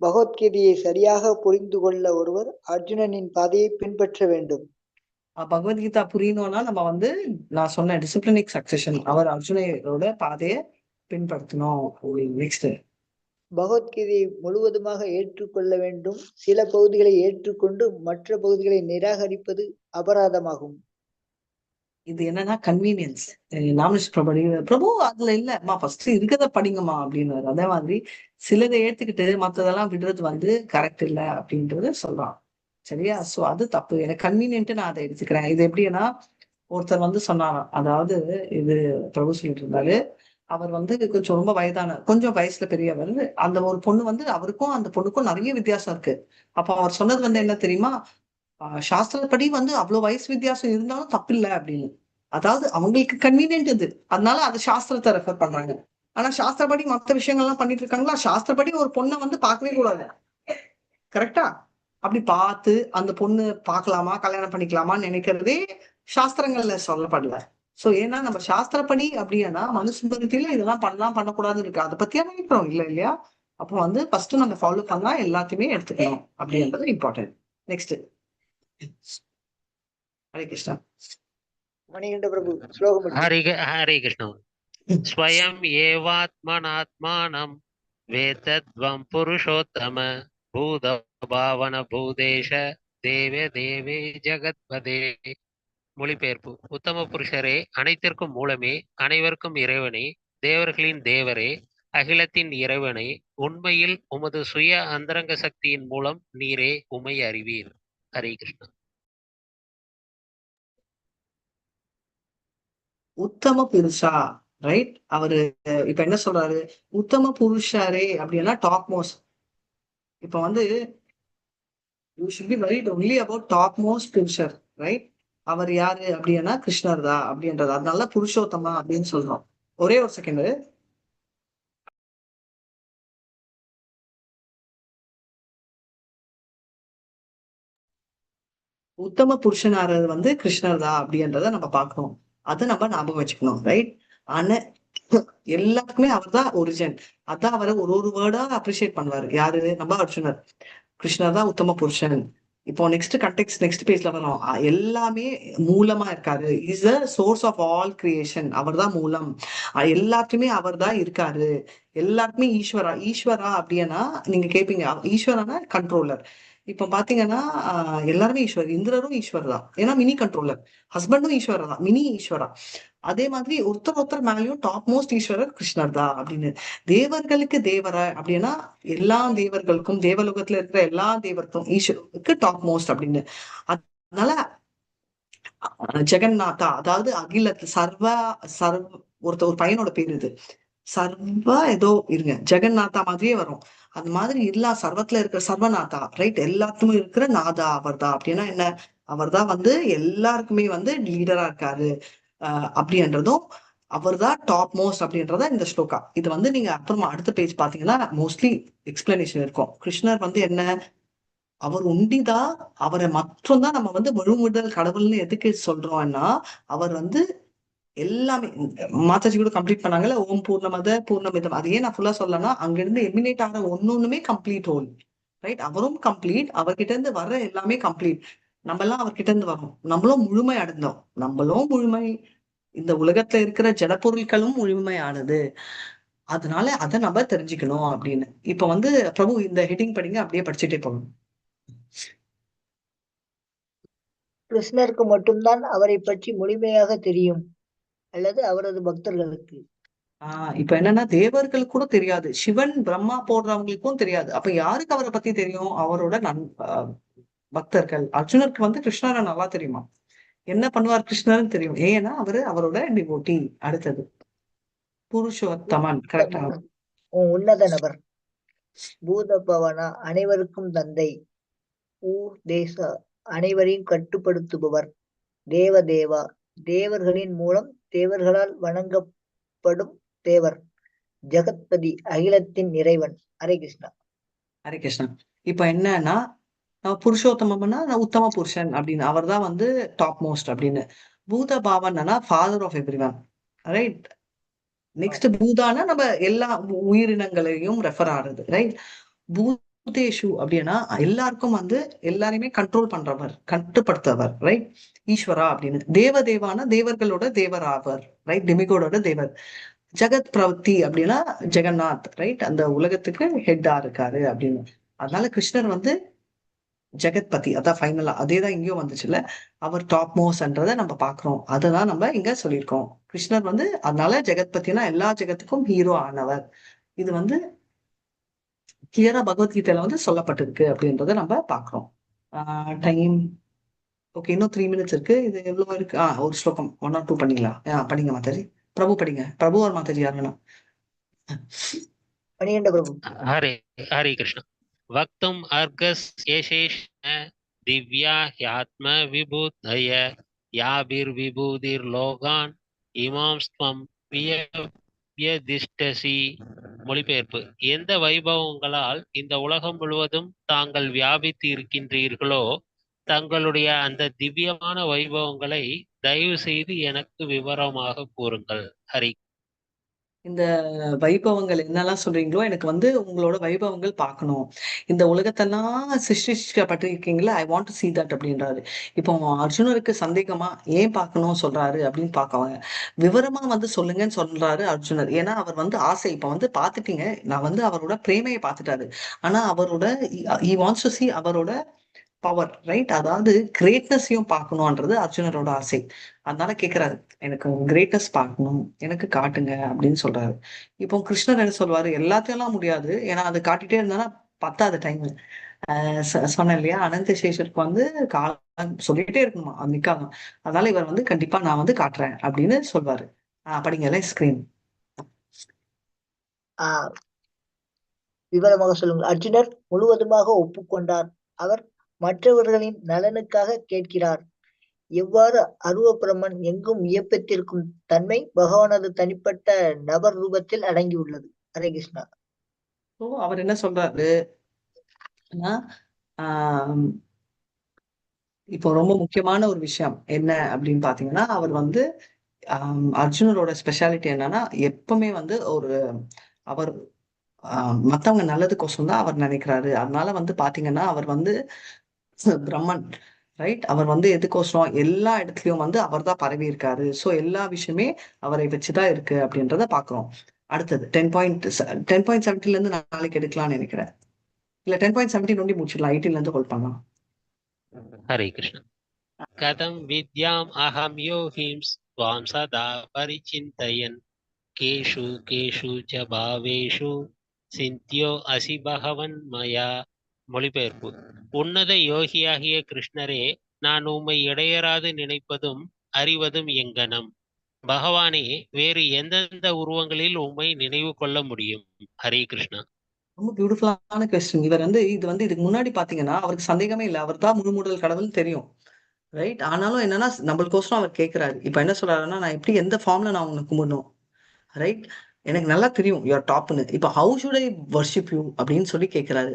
பகவத்கீதையை சரியாக புரிந்து கொள்ள ஒருவர் அர்ஜுனனின் பாதையை பின்பற்ற வேண்டும். பகவத்கீதா புரியணும்னா நம்ம வந்து நான் சொன்ன டிசிப்ளினிக் சக்சஷன், அவர் அர்ஜுனரோட பாதையை பின்பற்றணும். நெக்ஸ்ட், பகவத்கீதையை முழுவதுமாக ஏற்றுக்கொள்ள வேண்டும். சில பகுதிகளை ஏற்றுக்கொண்டு மற்ற பகுதிகளை நிராகரிப்பது அபராதமாகும். இது என்னன்னா கன்வீனியன்ஸ். பிரபு அதுல இல்லம்மா ஃபர்ஸ்ட் இருக்கிறத படிங்கம்மா அப்படின்னு. அதே மாதிரி சிலதை ஏத்துக்கிட்டு மத்ததெல்லாம் விடுறது வந்து கரெக்ட் இல்லை அப்படின்றது சொல்றான். சரியா? சோ அது தப்பு. எனக்கு கன்வீனியன்ட், நான் அதை எடுத்துக்கிறேன். இது எப்படின்னா, ஒருத்தர் வந்து சொன்னாராம், அதாவது இது பிரபு சொல்லிட்டு இருந்தாரு. அவர் வந்து கொஞ்சம் ரொம்ப கொஞ்சம் வயசுல பெரியவர். அந்த ஒரு பொண்ணு வந்து அவருக்கும் அந்த பொண்ணுக்கும் நிறைய வித்தியாசம் இருக்கு. அப்ப அவர் சொன்னது வந்து என்ன தெரியுமா? சாஸ்திரப்படி வந்து அவ்வளவு வயசு வித்தியாசம் இருந்தாலும் தப்பு இல்லை அப்படின்னு. அதாவது அவங்களுக்கு கன்வீனியன்ட் இது, அதனால அது சாஸ்திரத்தை ரெஃபர் பண்றாங்க. ஆனா சாஸ்திரப்படி மற்ற விஷயங்கள்லாம் பண்ணிட்டு இருக்காங்களா? சாஸ்திரப்படி ஒரு பொண்ணை வந்து பார்க்கவே கூடாது. கரெக்டா? அப்படி பார்த்து அந்த பொண்ணு பார்க்கலாமா, கல்யாணம் பண்ணிக்கலாமான்னு நினைக்கிறதே சாஸ்திரங்கள்ல சொல்லப்படல. சோ ஏன்னா நம்ம சாஸ்திரப்படி அப்படின்னா மனுஸ்மிருதியில இதெல்லாம் பண்ணலாம் பண்ணக்கூடாதுன்னு இருக்கு. அதை பத்தியா நினைக்கிறோம் இல்ல இல்லையா? அப்போ வந்து ஃபர்ஸ்ட் நம்ம ஃபாலோ பண்ணா எல்லாத்தையுமே எடுத்துக்கணும் அப்படின்றது இம்பார்ட்டன்ட். நெக்ஸ்ட், ஹரே கிருஷ்ணா. மணிகண்ட பிரபு ஸ்லோகம். ஹரே கிருஷ்ணா. ஸ்வயம் ஏவாத்மனாத்மானம் வேதத்வம் புருஷோத்தம பூத பாவன பூதேஷ தேவே தேவே ஜகத்பதே. மொழிபெயர்ப்பு. உத்தம புருஷரே, அனைத்திற்கும் மூலமே, அனைவருக்கும் இறைவனே, தேவர்களின் தேவரே, அகிலத்தின் இறைவனே, உண்மையில் உமது சுய அந்தரங்க சக்தியின் மூலம் நீரே உமை அறிவீர். ஹரே கிருஷ்ணா. உத்தம புருஷா, ரைட்? அவரு இப்ப என்ன சொல்றாரு? உத்தம புருஷரே அப்படின்னா டாப் மோஸ்ட். இப்ப வந்து you should be worried only about top most புருஷர், ரைட்? அவர் யாரு அப்படின்னா கிருஷ்ணர் தான் அப்படின்றது. அதனால புருஷோத்தமா அப்படின்னு சொல்றோம். ஒரே ஒரு செகண்ட். உத்தம புருஷனாரது வந்து கிருஷ்ணர் தான் அப்படின்றத நம்ம பார்க்கணும். அதை நம்ம ஞாபகம் வச்சுக்கணும், ரைட்? ஆனா எல்லாருக்குமே அவர் தான் ஒரிஜின். அதான் அவரை ஒரு வேர்டா அப்ரிஷியேட் பண்ணுவாரு. யாரு? நம்ம அர்ஜுனர். கிருஷ்ணர் தான் உத்தம புருஷன். இப்போ நெக்ஸ்ட் கண்டெக்ஸ்ட் நெக்ஸ்ட் பேஜ்ல வரும். எல்லாமே மூலமா இருக்காரு. Is the source of all creation. அவர் தான் மூலம். எல்லாத்துக்குமே அவர் தான் இருக்காரு. எல்லாருக்குமே ஈஸ்வரா அப்படின்னா நீங்க கேட்பீங்க, ஈஸ்வரனா கண்ட்ரோலர். இப்ப பாத்தீங்கன்னா எல்லாருமே ஈஸ்வர். இந்திரரும் ஈஸ்வர் தான், ஏன்னா மினி கண்ட்ரோலர். ஹஸ்பண்டும் ஈஸ்வரர் தான், மினி ஈஸ்வரா. அதே மாதிரி ஒருத்தர் மேலேயும் டாப் மோஸ்ட் ஈஸ்வரர் கிருஷ்ணர் தான் அப்படின்னு. தேவர்களுக்கு தேவர அப்படின்னா எல்லா தேவர்களுக்கும், தேவலோகத்துல இருக்கிற எல்லா தேவருக்கும் ஈஸ்வருக்கு டாப் மோஸ்ட் அப்படின்னு. அதனால ஜெகநாதா, அதாவது அகிலத்து ஒரு பையனோட பேர் இது ஏதோ இருங்க, ஜெகநாதா மாதிரியே வரும். அந்த மாதிரி எல்லா சர்வத்துல இருக்கிற சர்வநாதா, ரைட்? எல்லாத்துமே இருக்கிற நாதா அவர் தான். அப்படின்னா என்ன? அவர் தான் வந்து எல்லாருக்குமே வந்து லீடரா இருக்காரு அப்படின்றதும் அவர் தான் டாப் மோஸ்ட் அப்படின்றத இந்த ஸ்லோகா. இது வந்து நீங்க அப்புறமா அடுத்த பேஜ் பாத்தீங்கன்னா மோஸ்ட்லி எக்ஸ்பிளனேஷன் இருக்கும். கிருஷ்ணர் வந்து என்ன? அவர் உண்டிதான். அவரை மட்டும் தான் நம்ம வந்து முழுமுதல் கடவுள்னு எதுக்கு சொல்றோம்னா, அவர் வந்து எல்லாமே மாதாஜி கூட கம்ப்ளீட் பண்ணாங்கல்ல, ஓம் பூர்ணமத பூர்ணமிதம். அதையே நான் ஃபுல்லா சொல்லனா, அங்க இருந்து எமினேட் ஆகிற ஒன்னொண்ணுமே கம்ப்ளீட் ஹோல். ரைட்? அவரும் கம்ப்ளீட், அவர்கிட்ட இருந்து வர்ற எல்லாமே கம்ப்ளீட். நம்ம எல்லாம் அவர்கிட்ட இருந்து வரோம், நம்மளும் முழுமை அடைந்தோம், நம்மளும் முழுமை, இந்த உலகத்துல இருக்கிற ஜட பொருட்களும் முழுமையானது. அதனால அதை நம்ம தெரிஞ்சுக்கணும் அப்படின்னு. இப்ப வந்து பிரபு இந்த ஹெட்டிங் படிங்க, அப்படியே படிச்சுட்டே போகணும். கிருஷ்ணருக்கு மட்டும்தான் அவரை பற்றி முழுமையாக தெரியும் அல்லது அவரது பக்தர்களுக்கு? இப்ப என்னன்னா, தேவர்களுக்கு கூட தெரியாது, சிவன் பிரம்மா போடுறவங்களுக்கும் தெரியாது. அப்ப யாருக்கு அவரை பத்தி தெரியும்? அவரோட பக்தர்கள். அர்ஜுனருக்கு வந்து கிருஷ்ணரை நல்லா தெரியுமா, என்ன பண்ணுவார் கிருஷ்ணர்னு தெரியும், ஏன்னா அவரோட டிவோட்டி. அடுத்தது புருஷோத்தமன். கரெக்டா? உன்னத நபர், பூத பவனா, அனைவருக்கும் தந்தை, ஊர் தேச அனைவரையும் கட்டுப்படுத்துபவர், தேவதேவா, தேவர்களின் மூலம் தேவர்களால் வணங்கப்படும் தேவர், ஜெகத்பதி, அகிலத்தின் இறைவன். ஹரே கிருஷ்ணா. ஹரே கிருஷ்ணா. இப்ப என்னன்னா, புருஷோத்தமம்னா உத்தம புருஷன் அப்படின்னு, அவர் தான் வந்து டாப் மோஸ்ட் அப்படின்னு. பூத பாவன்னா father of everyone, right? Next பூதானா நம்ம எல்லா உயிரினங்களையும் ரெஃபர் ஆகுது, ரைட்? பூதேஷு அப்படின்னா எல்லாருக்கும் வந்து எல்லாரையுமே கண்ட்ரோல் பண்றவர், கட்டுப்படுத்தவர், ரைட்? ஈஸ்வரா அப்படின்னு. தேவதேவானா தேவர்களோட தேவர் ஆவர், ரைட்? டெமிகோடோட தேவர். ஜெகத் பிரவர்த்தி அப்படின்னா ஜெகநாத், ரைட்? அந்த உலகத்துக்கு ஹெட்டா இருக்காரு அப்படின்னு. அதனால கிருஷ்ணர் வந்து ஜெகத்பதி, அதான் ஃபைனலா அதேதான் இங்கேயும் வந்துச்சுல்ல, அவர் டாப் மோஸ்ட்ன்றதை நம்ம பாக்குறோம். அததான் நம்ம இங்க சொல்லியிருக்கோம். கிருஷ்ணர் வந்து அதனால ஜெகத்பத்தினா எல்லா ஜெகத்துக்கும் ஹீரோ ஆனவர். இது வந்து கிளியரா பகவத்கீதையில வந்து சொல்லப்பட்டிருக்கு அப்படின்றத நம்ம பாக்குறோம். டைம் ஓகே, இன்னும் 3 minutes இருக்கு. இது எவ்வளவு இருக்கு? ஒரு ஸ்லோகம் 1 or 2 பண்ணிக்கலாம். படிங்க மாதாஜி. பிரபு படிங்க, பிரபு ஒரு மாதாஜி யார் வேணும். பனிரெண்டு பிரபு. ஹரே ஹரே கிருஷ்ண. வக்தும் அர்கஸ் யசேஷ்ண திவ்யா ஹ்யாத்ம விபூதய யாபிர் விபூதிர் லோகான் இமாம் ஸ்வம் வியதிஷ்டசி. மொழிபெயர்ப்பு: எந்த வைபவங்களால் இந்த உலகம் முழுவதும் தாங்கள் வியாபித்து இருக்கின்றீர்களோ தங்களுடைய அந்த திவ்யமான வைபவங்களை தயவு செய்து எனக்கு விவரமாக கூறுங்கள். ஹரி. இந்த வைபவங்கள் என்னெல்லாம் சொல்றீங்களோ, எனக்கு வந்து உங்களோட வைபவங்கள் பார்க்கணும். இந்த உலகத்தெல்லாம் சிருஷ்டிக்கப்பட்டிருக்கீங்களா, I want to see that அப்படின்றாரு. இப்போ அர்ஜுனருக்கு சந்தேகமா, ஏன் பார்க்கணும் சொல்றாரு அப்படின்னு பார்க்கவங்க, விவரமா வந்து சொல்லுங்கன்னு சொல்றாரு அர்ஜுனர். ஏன்னா அவர் வந்து ஆசை, இப்ப வந்து பார்த்துட்டீங்க, நான் வந்து அவரோட பிரேமையை பார்த்துட்டாரு. ஆனா அவரோட he wants to see அவரோட பவர், ரைட்? அதாவது கிரேட்னஸையும் பார்க்கணும்ன்றது அர்ஜுனரோட ஆசை. அதனால கேக்குறாரு, எனக்கு கிரேட்னஸ் பார்க்கணும், எனக்கு காட்டுங்க அப்படின்னு சொல்றாரு. இப்போ கிருஷ்ணர் என்ன சொல்வாரு, எல்லாத்தையும் எல்லாம் முடியாது, ஏன்னா அது காட்டிட்டே இருந்தானா பத்தாது டைம். சொன்னேன் இல்லையா, அனந்த சேஷருக்கு வந்து காலம் சொல்லிட்டே இருக்கணுமா, அது நிக்காதான். அதனால இவர் வந்து கண்டிப்பா நான் வந்து காட்டுறேன் அப்படின்னு சொல்வாரு. படிங்கல ஸ்கிரீன். விவரமாக சொல்லுங்கள். அர்ஜுனர் முழுவதுமாக ஒப்புக்கொண்டார். அவர் மற்றவர்களின் நலனுக்காக கேட்கிறார். எவ்வாறு அருவ பிரம்மன் எங்கும் வியப்பத்திற்கும் தன்மை பகவானது தனிப்பட்ட நபர் ரூபத்தில் அடங்கியுள்ளது. ஹரே கிருஷ்ணா. அவர் என்ன சொல்றாரு, இப்போ ரொம்ப முக்கியமான ஒரு விஷயம் என்ன அப்படின்னு பாத்தீங்கன்னா, அவர் வந்து அர்ஜுனரோட ஸ்பெஷாலிட்டி என்னன்னா, எப்பவுமே வந்து அவர் மத்தவங்க நல்லதுக்கோசம் தான் அவர் நினைக்கிறாரு. அதனால வந்து பாத்தீங்கன்னா, அவர் வந்து பிரம்மன், ரைட்? அவர் வந்து எதுக்கோசரம் எல்லா இடத்துலயும் வந்து அவர் தான் பரவி இருக்காரு. சோ எல்லா விஷயமே அவரை வச்சுதான் இருக்கு அப்படின்றத பாக்குறோம். அடுத்தது 10.17 இருந்து நாளைக்கு எடுக்கலாம்னு நினைக்கிறேன். இல்ல 10.17 ஒண்டி முடிச்சிடலாம், 18 இருந்து ஹோல்ட் பண்ணலாம். ஹரே கிருஷ்ண. கதம் வித்யாம் அஹம் யோகிம் ஸ்வாம் சதா பரிசிந்தயன் கேஷு கேஷு ச பாவேஷு சிந்தியோ அசி பகவன் மயா. மொழிபெயர்ப்பு: உன்னத யோகியாகிய கிருஷ்ணரே, நான் உம்மை இடையராது நினைப்பதும் அறிவதும் எங்கனம். பகவானே, வேறு எந்தெந்த உருவங்களில் உம்மை நினைவு கொள்ள முடியும்? ஹரே கிருஷ்ணா. ரொம்ப பியூட்டிஃபுல்லான கொஸ்டின். இதுக்கு முன்னாடி பாத்தீங்கன்னா அவருக்கு சந்தேகமே இல்லை, அவர் தான் முழுமுதல் கடவுள் தெரியும், ரைட்? ஆனாலும் என்னன்னா நம்மளுக்கோசரம் அவர் கேட்கிறாரு. இப்ப என்ன சொல்றாருன்னா, நான் எப்படி எந்த ஃபார்ம்ல நான் உனக்கு கும்பிடணும், ரைட்? எனக்கு நல்லா தெரியும் யூஆர் டாப்னு. இப்ப how should I worship you அப்படின்னு சொல்லி கேட்கிறாரு.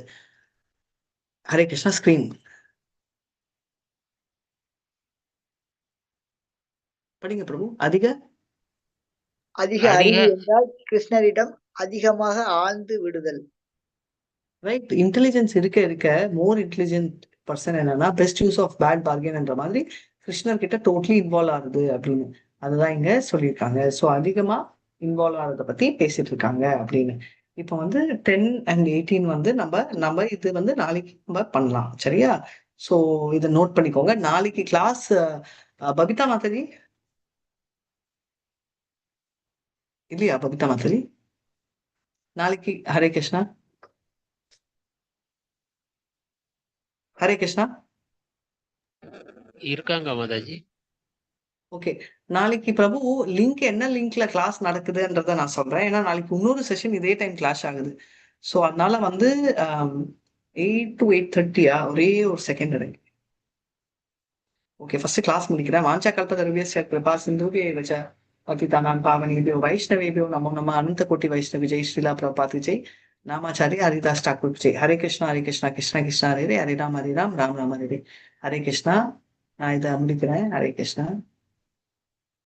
ஹரே கிருஷ்ணா. ஸ்கிரீன் படிங்க பிரபு. அதிக அறிவு என்றால் கிருஷ்ணரிடம் அதிகமாக ஆழ்ந்து விடுதல். ரைட். இன்டெலிஜென்ஸ் இருக்க இருக்க மோர் இன்டெலிஜென்ட் பர்சன் என்னன்னா பெஸ்ட் யூஸ் ஆஃப் பேட் பார்கென்ன்ற மாதிரி கிருஷ்ணர் கிட்ட டோட்டலி இன்வால்வ் ஆகுது அப்படின்னு அதுதான் இங்க சொல்லியிருக்காங்க. ஸோ அதிகமா இன்வால்வ் ஆகிறத பத்தி பேசிட்டு இருக்காங்க அப்படின்னு. இப்போ வந்து 10 and 18 வந்து நம்ம இது வந்து நாளைக்கு நம்ம பண்ணலாம். சரியா? ஸோ இதை நோட் பண்ணிக்கோங்க. நாளைக்கு கிளாஸ் பபிதா மாதாஜி இல்லையா? பபிதா மாதாஜி நாளைக்கு ஹரே கிருஷ்ணா. ஹரே கிருஷ்ணா. இருக்காங்க மாதாஜி. ஓகே. நாளைக்கு பிரபு லிங்க் என்ன லிங்க்ல கிளாஸ் நடக்குதுன்றத நான் சொல்றேன். ஏன்னா நாளைக்கு இன்னொரு செஷன் இதே டைம் கிளாஸ் ஆகுது. ஸோ அதனால வந்து 8 to 8:30 ஒரே ஒரு செகண்ட் இருக்கு. ஓகே, ஃபர்ஸ்ட் கிளாஸ் முடிக்கிறேன். வாஞ்சா கல்பதருவியஸ்ய கிருபா சிந்துவே வச்ச பतितानां पावनेभ्यो वैष्णवेभ्यो नमो नमः अनंत कोटि वैष्णव जय श्रीला प्रभुपाद जय नामाचार्य हरिदास ठाकुर जय. हरे कृष्णा कृष्णा कृष्णा हरे हरे राम राम हरे राम हरे हरे. हरे कृष्णा. நான் இதை முடிக்கிறேன். ஹரே கிருஷ்ணா.